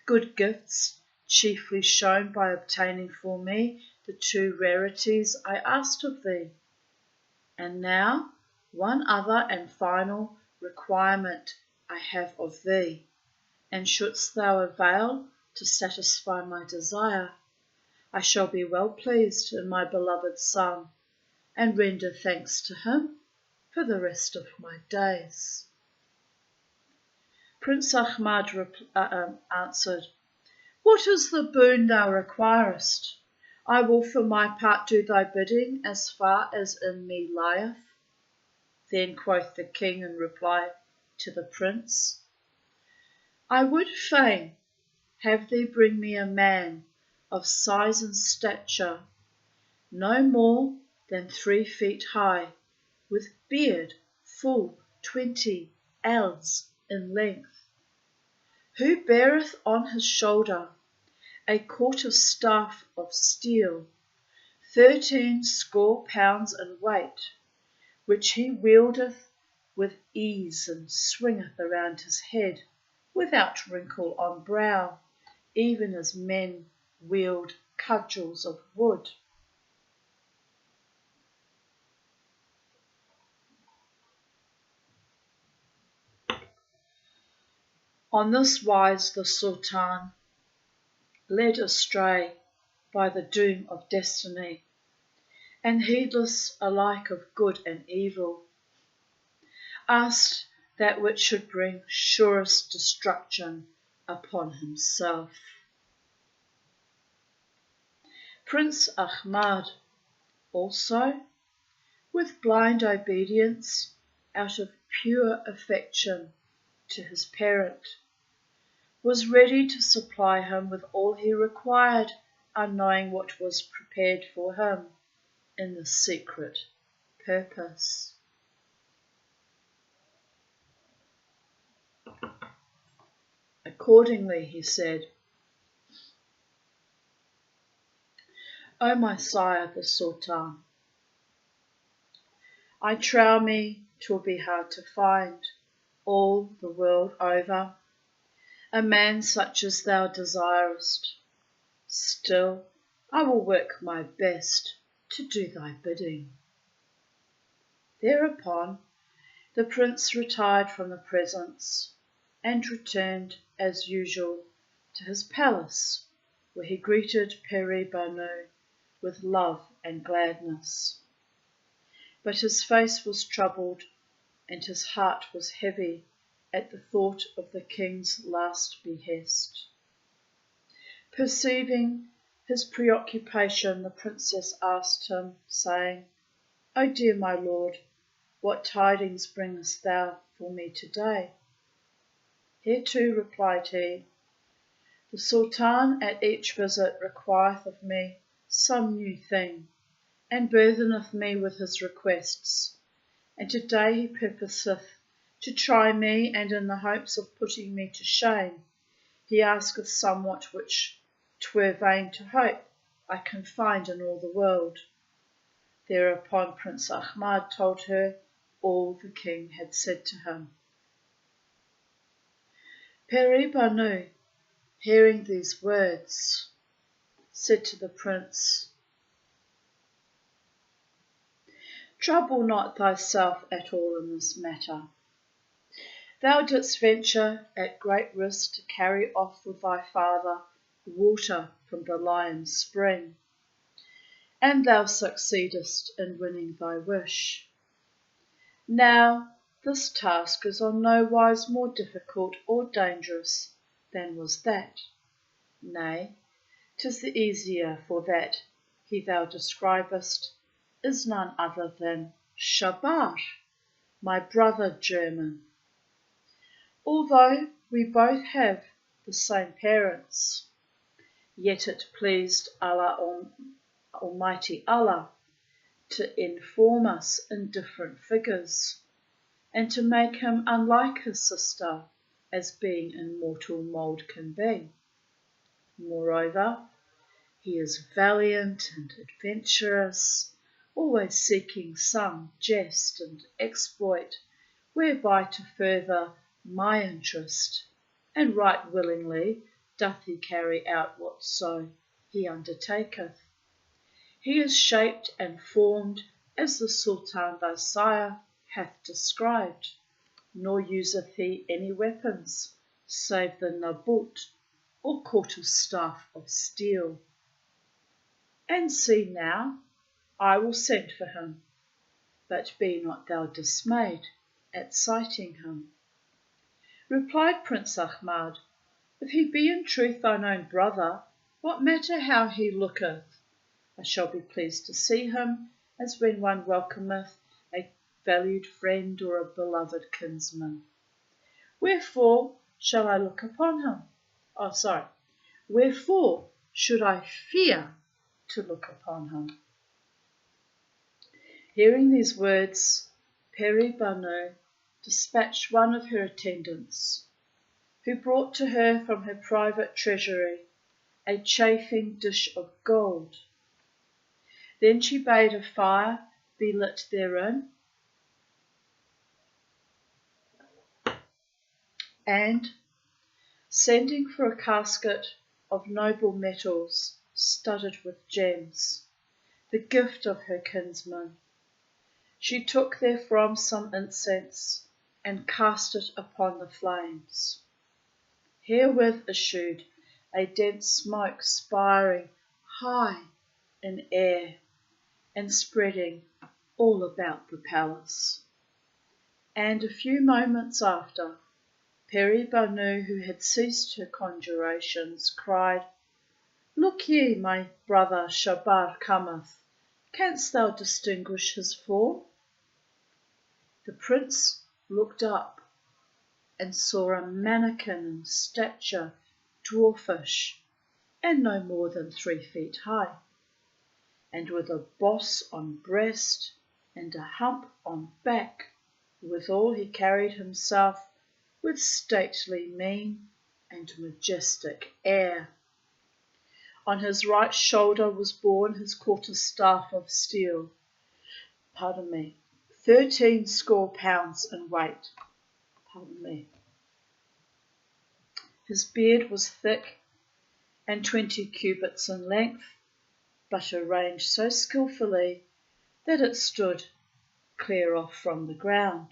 good gifts chiefly shown by obtaining for me the two rarities I asked of thee. And now one other and final requirement I have of thee, and shouldst thou avail to satisfy my desire, I shall be well pleased in my beloved son, and render thanks to him for the rest of my days. Prince Ahmad answered, What is the boon thou requirest? I will for my part do thy bidding as far as in me lieth. Then quoth the king in reply to the prince, I would fain have thee bring me a man of size and stature, no more than 3 feet high, with beard full 20 ells in length, who beareth on his shoulder a quarter staff of steel, £13 in weight, which he wieldeth with ease and swingeth around his head, without wrinkle on brow, even as men wield cudgels of wood. On this wise the Sultan, led astray by the doom of destiny, and heedless alike of good and evil, asked that which should bring surest destruction upon himself. Prince Ahmad also, with blind obedience, out of pure affection to his parent, was ready to supply him with all he required, unknowing what was prepared for him in the secret purpose. Accordingly, he said, O my sire the Sultan, I trow me 'twill be hard to find, all the world over, a man such as thou desirest. Still, I will work my best to do thy bidding. Thereupon the prince retired from the presence, and returned, as usual, to his palace, where he greeted Peri-Banu with love and gladness. But his face was troubled, and his heart was heavy at the thought of the king's last behest. Perceiving his preoccupation, the princess asked him, saying, O dear my lord, what tidings bringest thou for me today? Hereto, replied he, the Sultan at each visit requireth of me some new thing, and burtheneth me with his requests. And today he purposeth to try me, and in the hopes of putting me to shame, he asketh somewhat which 'twere vain to hope I can find in all the world. Thereupon Prince Ahmad told her all the king had said to him. Peri-Banu, hearing these words, said to the prince, Trouble not thyself at all in this matter. Thou didst venture at great risk to carry off with thy father water from the lion's spring, and thou succeedest in winning thy wish. Now this task is on no wise more difficult or dangerous than was that. Nay, 'tis the easier, for that he thou describest is none other than Shabar, my brother German. Although we both have the same parents, yet it pleased Almighty Allah to inform us in different figures, and to make him unlike his sister, as being in mortal mould can be. Moreover, he is valiant and adventurous, always seeking some jest and exploit, whereby to further my interest, and right willingly doth he carry out whatso he undertaketh. He is shaped and formed as the Sultan thy sire hath described, nor useth he any weapons, save the nabut, or quarter-staff of steel. And see now, I will send for him, but be not thou dismayed at sighting him. Replied Prince Ahmad, If he be in truth thine own brother, what matter how he looketh? I shall be pleased to see him, as when one welcometh a valued friend or a beloved kinsman. Wherefore shall I look upon him? Wherefore should I fear to look upon him? Hearing these words, Peri-Banu dispatched one of her attendants, who brought to her from her private treasury a chafing dish of gold. Then she bade a fire be lit therein, and, sending for a casket of noble metals studded with gems, the gift of her kinsman, she took therefrom some incense and cast it upon the flames. Herewith issued a dense smoke spiring high in air and spreading all about the palace. And a few moments after, Peri-Banu, who had ceased her conjurations, cried, "Look ye, my brother Shabar cometh. Canst thou distinguish his form?" The prince looked up and saw a mannikin in stature dwarfish, and no more than 3 feet high, and with a boss on breast and a hump on back. Withal he carried himself with stately mien and majestic air. On his right shoulder was borne his quarterstaff of steel, 13 score pounds in weight. His beard was thick and 20 cubits in length, but arranged so skilfully that it stood clear off from the ground.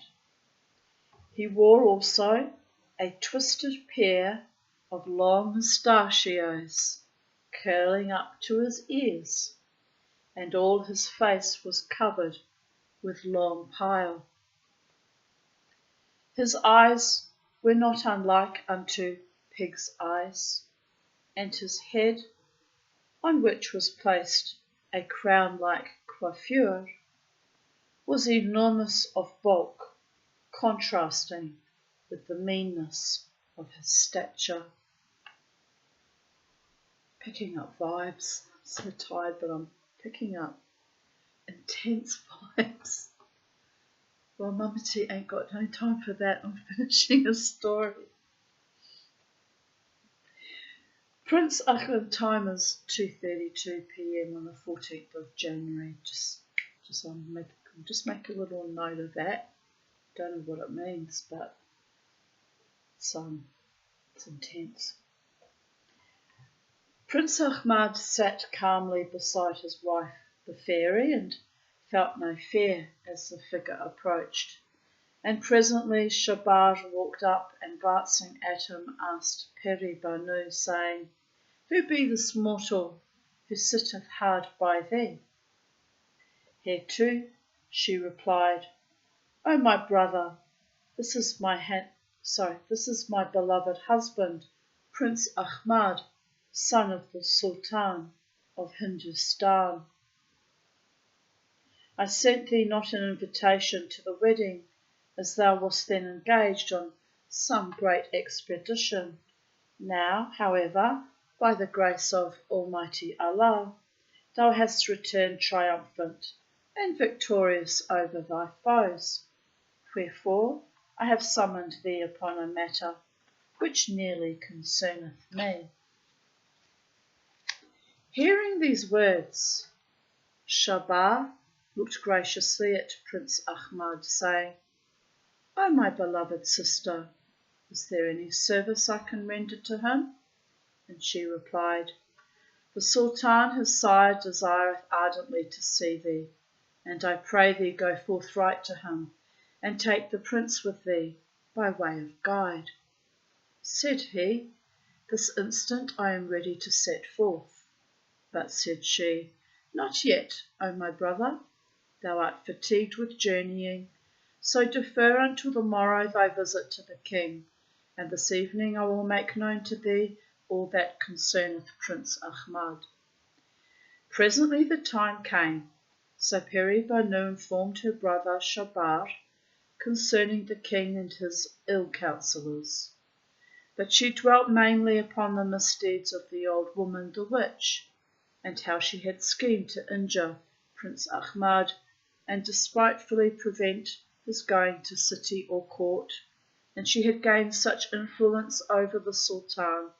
He wore also a twisted pair of long mustachios curling up to his ears, and all his face was covered with long pile. His eyes were not unlike unto pig's eyes, and his head, on which was placed a crown-like coiffure, was enormous of bulk, contrasting with the meanness of his stature. Picking up vibes. I'm so tired, but I'm picking up intense vibes. Well, Mummy ain't got no time for that. I'm finishing a story. Prince Ahmad, time is 2:32 p.m. on the 14th of January. Just make a little note of that. Don't know what it means, but it's intense. Prince Ahmad sat calmly beside his wife, the fairy, and felt no fear as the figure approached. And presently Shabar walked up and, glancing at him, asked Peri-Banu, saying, "Who be this mortal who sitteth hard by thee?" "Hereto," she replied, "O my brother, this is my beloved husband, Prince Ahmad, son of the Sultan of Hindustan. I sent thee not an invitation to the wedding, as thou wast then engaged on some great expedition. Now, however, by the grace of Almighty Allah, thou hast returned triumphant and victorious over thy foes. Wherefore I have summoned thee upon a matter which nearly concerneth me." Hearing these words, Shabar looked graciously at Prince Ahmad, saying, "O my beloved sister, is there any service I can render to him?" And she replied, "The Sultan his sire desireth ardently to see thee, and I pray thee go forthright to him, and take the prince with thee by way of guide." Said he, "This instant I am ready to set forth." But said she, "Not yet, O my brother, thou art fatigued with journeying, so defer until the morrow thy visit to the king, and this evening I will make known to thee all that concerneth Prince Ahmad." Presently the time came, so Peri-Banu informed her brother Shabar concerning the king and his ill counsellors. But she dwelt mainly upon the misdeeds of the old woman the witch, and how she had schemed to injure Prince Ahmad and despitefully prevent his going to city or court, and she had gained such influence over the Sultan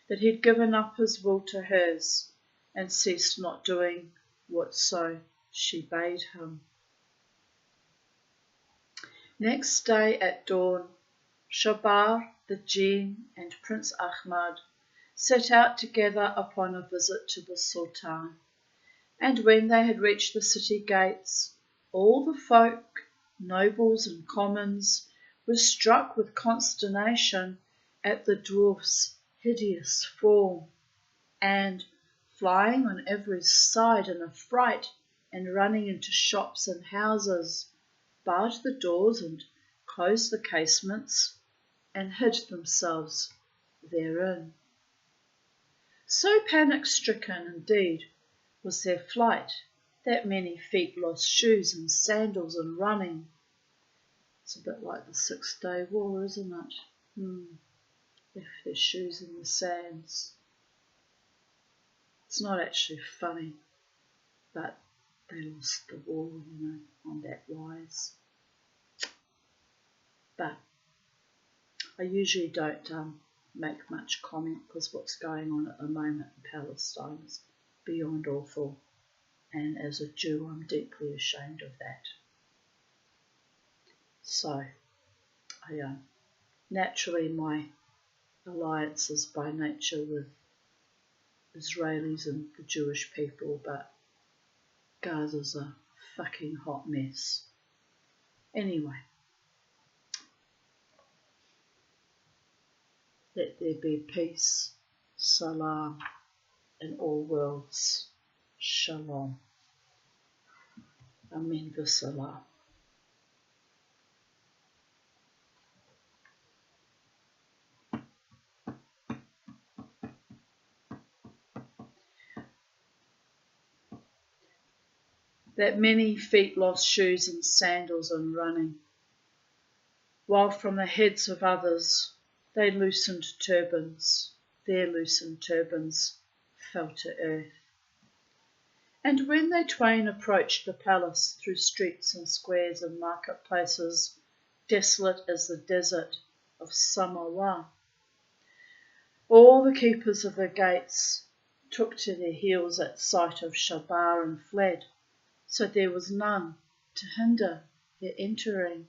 that he had given up his will to hers, and ceased not doing whatso she bade him. Next day at dawn, Shabar, the Jinn, and Prince Ahmad set out together upon a visit to the Sultan. And when they had reached the city gates, all the folk, nobles and commons, were struck with consternation at the dwarf's hideous form, and, flying on every side in affright and running into shops and houses, barred the doors and closed the casements and hid themselves therein. So panic-stricken indeed was their flight that many feet lost shoes and sandals in running. It's a bit like the 6-Day War, isn't it? Left their shoes in the sands. It's not actually funny, but they lost the war, on that wise. But I usually don't make much comment because what's going on at the moment in Palestine is beyond awful, and as a Jew I'm deeply ashamed of that. So, naturally my alliance is by nature with Israelis and the Jewish people, but Gaza's a fucking hot mess. Anyway, let there be peace, salam, in all worlds. Shalom. Amen v'salam. That many feet lost shoes and sandals in running, while from the heads of others they loosened turbans, their loosened turbans fell to earth. And when they twain approached the palace through streets and squares and marketplaces, desolate as the desert of Samawa, all the keepers of the gates took to their heels at sight of Shabar and fled, so there was none to hinder their entering.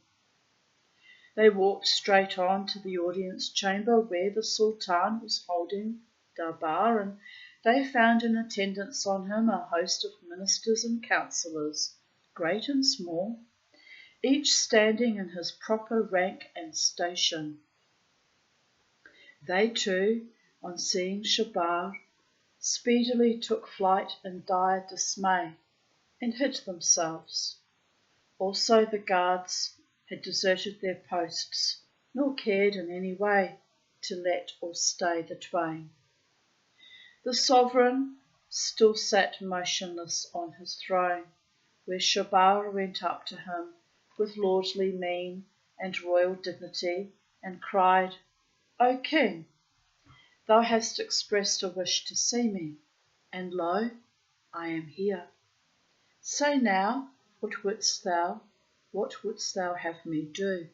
They walked straight on to the audience chamber where the Sultan was holding Darbar, and they found in attendance on him a host of ministers and councillors, great and small, each standing in his proper rank and station. They too, on seeing Shabar, speedily took flight in dire dismay and hid themselves. Also the guards had deserted their posts, nor cared in any way to let or stay the twain. The sovereign still sat motionless on his throne, where Shabar went up to him with lordly mien and royal dignity, and cried, "O king, thou hast expressed a wish to see me, and lo, I am here. Say now, what wouldst thou have me do?"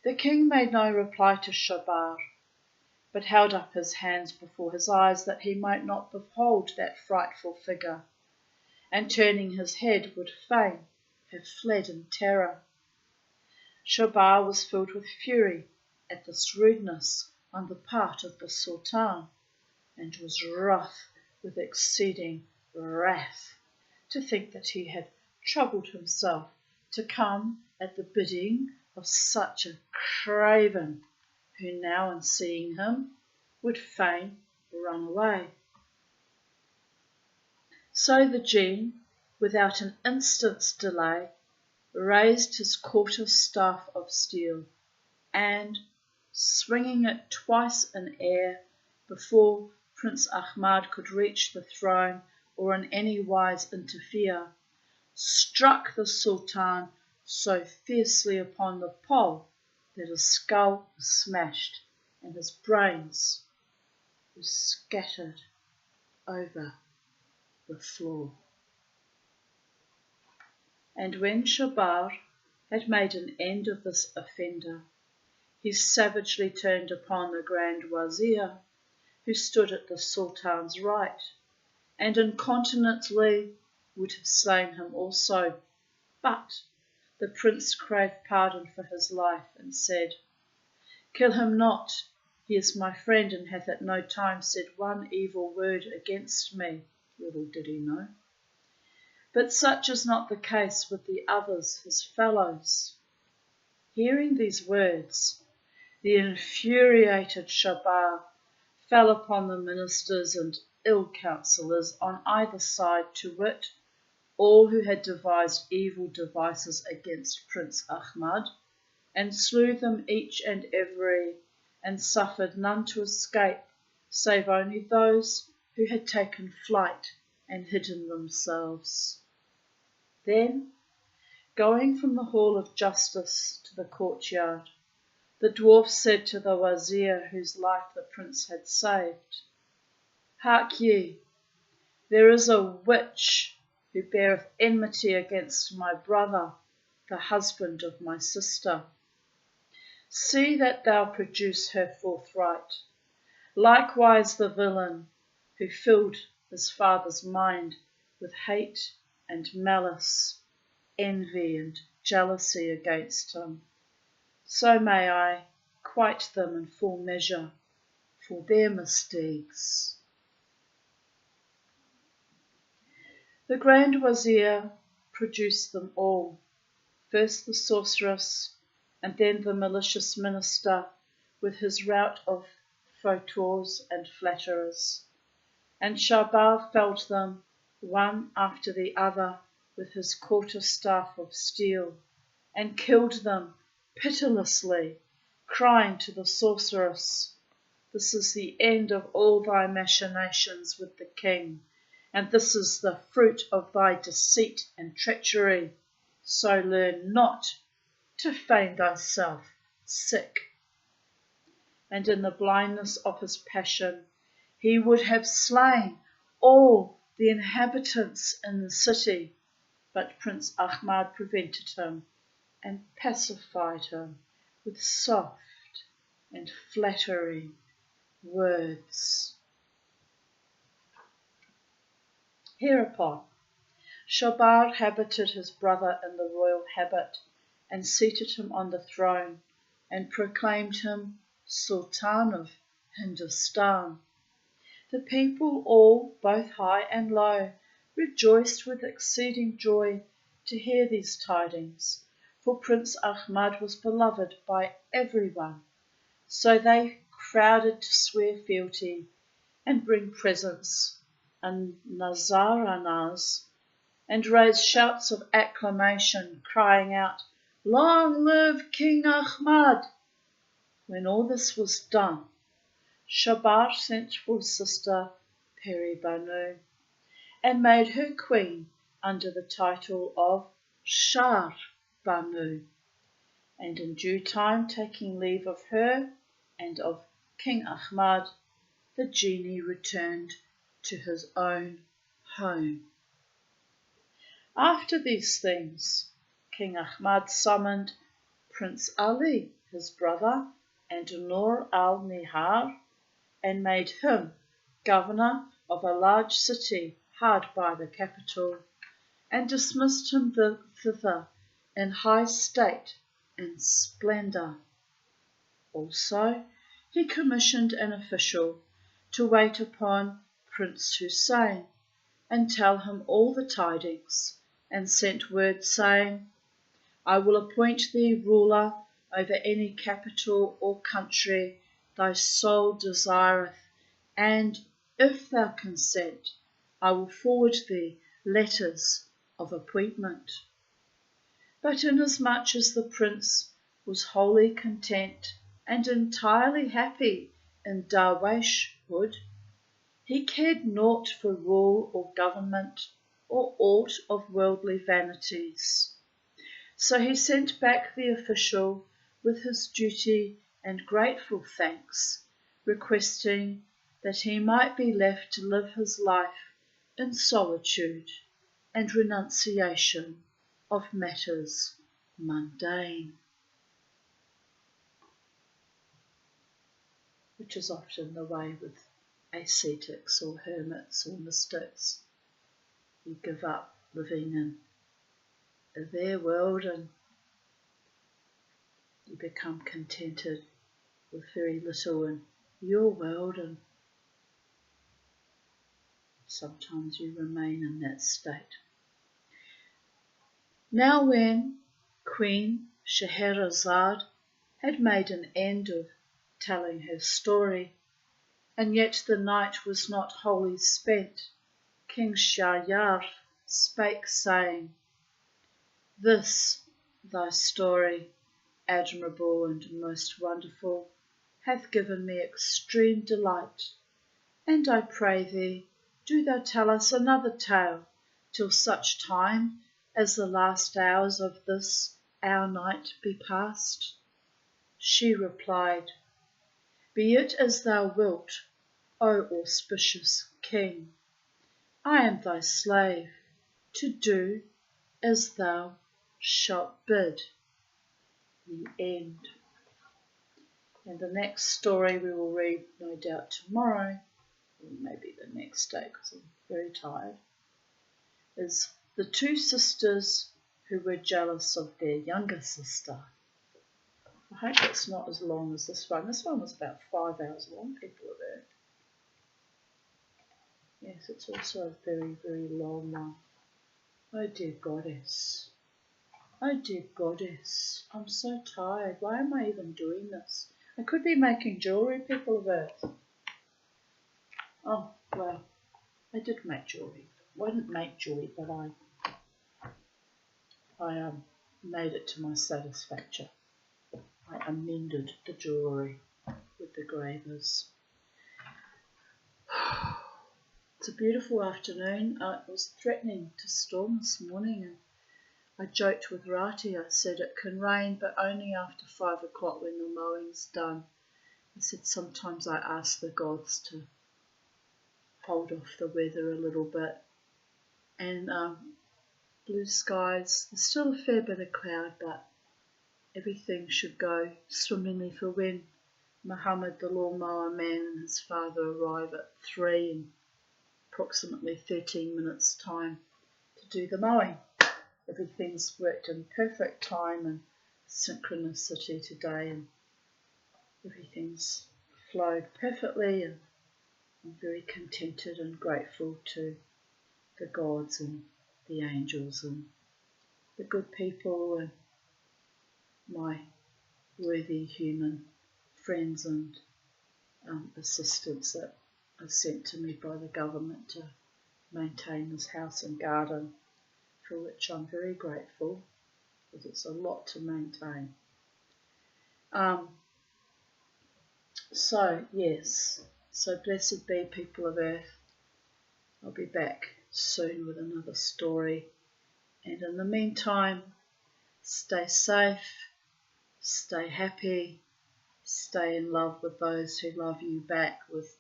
The king made no reply to Shabar, but held up his hands before his eyes that he might not behold that frightful figure, and turning his head would fain have fled in terror. Shabar was filled with fury at this rudeness on the part of the Sultan, and was wroth with exceeding wrath to think that he had troubled himself to come at the bidding of such a craven, who now, on seeing him, would fain run away. So the Jinn, without an instant's delay, raised his quarter-staff of steel, and, swinging it twice in air before Prince Ahmad could reach the throne or in any wise interfere, struck the Sultan so fiercely upon the pole that his skull was smashed and his brains were scattered over the floor. And when Shabar had made an end of this offender, he savagely turned upon the Grand Wazir, who stood at the Sultan's right, and incontinently would have slain him also. But the prince craved pardon for his life and said, "Kill him not. He is my friend and hath at no time said one evil word against me." Little did he know. But such is not the case with the others, his fellows. Hearing these words, the infuriated Shabar fell upon the ministers and ill counsellors on either side, to wit, all who had devised evil devices against Prince Ahmad, and slew them each and every, and suffered none to escape, save only those who had taken flight and hidden themselves. Then, going from the hall of justice to the courtyard, the dwarf said to the wazir whose life the prince had saved, "Hark ye, there is a witch who beareth enmity against my brother, the husband of my sister. See that thou produce her forthright. Likewise the villain who filled his father's mind with hate and malice, envy and jealousy against him. So may I quite them in full measure for their misdeeds." The Grand Wazir produced them all, first the sorceress, and then the malicious minister with his rout of fauteurs and flatterers, and Shabar felled them one after the other with his quarter-staff of steel, and killed them pitilessly, crying to the sorceress, "This is the end of all thy machinations with the king, and this is the fruit of thy deceit and treachery. So learn not to feign thyself sick." And in the blindness of his passion, he would have slain all the inhabitants in the city, but Prince Ahmad prevented him and pacified him with soft and flattering words. Hereupon, Shabar habited his brother in the royal habit, and seated him on the throne, and proclaimed him Sultan of Hindustan. The people all, both high and low, rejoiced with exceeding joy to hear these tidings, for Prince Ahmad was beloved by everyone. So they crowded to swear fealty and bring presents and nazaranas, and raise shouts of acclamation, crying out, "Long live King Ahmad!" When all this was done, Shabar sent for his sister Peri-Banu, and made her queen under the title of Shar-Banu, and in due time, taking leave of her and of King Ahmad, the genie returned to his own home. After these things, King Ahmad summoned Prince Ali, his brother, and Nur al-Nihar, and made him governor of a large city hard by the capital, and dismissed him thither in high state and splendour. Also, he commissioned an official to wait upon Prince Hussein and tell him all the tidings, and sent word saying, "I will appoint thee ruler over any capital or country thy soul desireth, and, if thou consent, I will forward thee letters of appointment." But inasmuch as the prince was wholly content and entirely happy in Darweshhood, he cared naught for rule or government or aught of worldly vanities. So he sent back the official with his duty and grateful thanks, requesting that he might be left to live his life in solitude and renunciation of matters mundane, which is often the way with ascetics or hermits or mystics. You give up living in their world and you become contented with very little in your world, and sometimes you remain in that state. Now when Queen Scheherazade had made an end of telling her story, and yet the night was not wholly spent, King Shahryar spake, saying, This thy story, admirable and most wonderful, hath given me extreme delight, and I pray thee, do thou tell us another tale, till such time as the last hours of this our night be past. She replied, Be it as thou wilt, O auspicious King. I am thy slave, to do as thou shalt bid. The end. And the next story we will read, no doubt, tomorrow, or maybe the next day because I'm very tired, is the two sisters who were jealous of their younger sister. I hope it's not as long as this one. This one was about 5 hours long, people of Earth. Yes, it's also a very, very long one. Oh dear Goddess. Oh dear Goddess. I'm so tired. Why am I even doing this? I could be making jewellery, people of Earth. Oh, well, I did make jewellery. I didn't make jewellery, but I made it to my satisfaction. I amended the jewellery with the gravers. It's a beautiful afternoon. It was threatening to storm this morning, and I joked with Rati. I said it can rain, but only after 5 o'clock when the mowing's done. I said sometimes I ask the gods to hold off the weather a little bit. And blue skies, there's still a fair bit of cloud, but everything should go swimmingly for when Muhammad, the lawnmower man, and his father arrive at 3 in approximately 13 minutes' time to do the mowing. Everything's worked in perfect time and synchronicity today, and everything's flowed perfectly, and I'm very contented and grateful to the gods and the angels and the good people and my worthy human friends and assistants that are sent to me by the government to maintain this house and garden, for which I'm very grateful because it's a lot to maintain. So blessed be people of Earth. I'll be back soon with another story, and in the meantime, stay safe, stay happy, stay in love with those who love you back with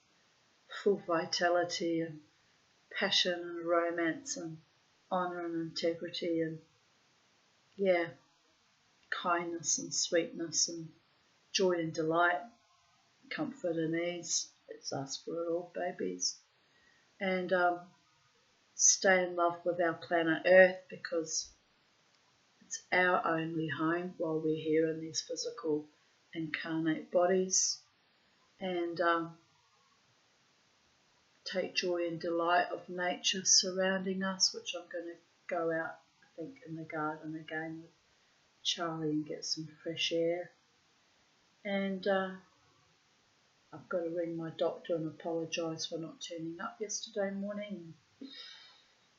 full vitality and passion and romance and honour and integrity and kindness and sweetness and joy and delight, comfort and ease. Let's ask for it all, babies. And stay in love with our planet Earth, because it's our only home while we're here in these physical incarnate bodies. And take joy and delight of nature surrounding us, which I'm going to go out, I think, in the garden again with Charlie and get some fresh air. And I've got to ring my doctor and apologise for not turning up yesterday morning.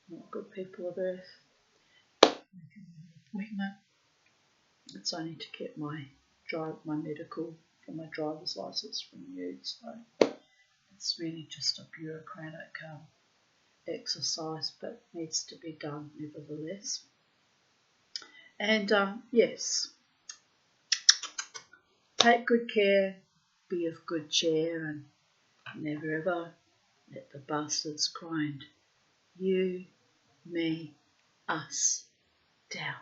Not good, people of Earth. Make an appointment. It's only to get my medical for my driver's licence renewed, so it's really just a bureaucratic exercise, but needs to be done nevertheless. And yes, take good care, be of good cheer, and never ever let the bastards grind you, me, us down.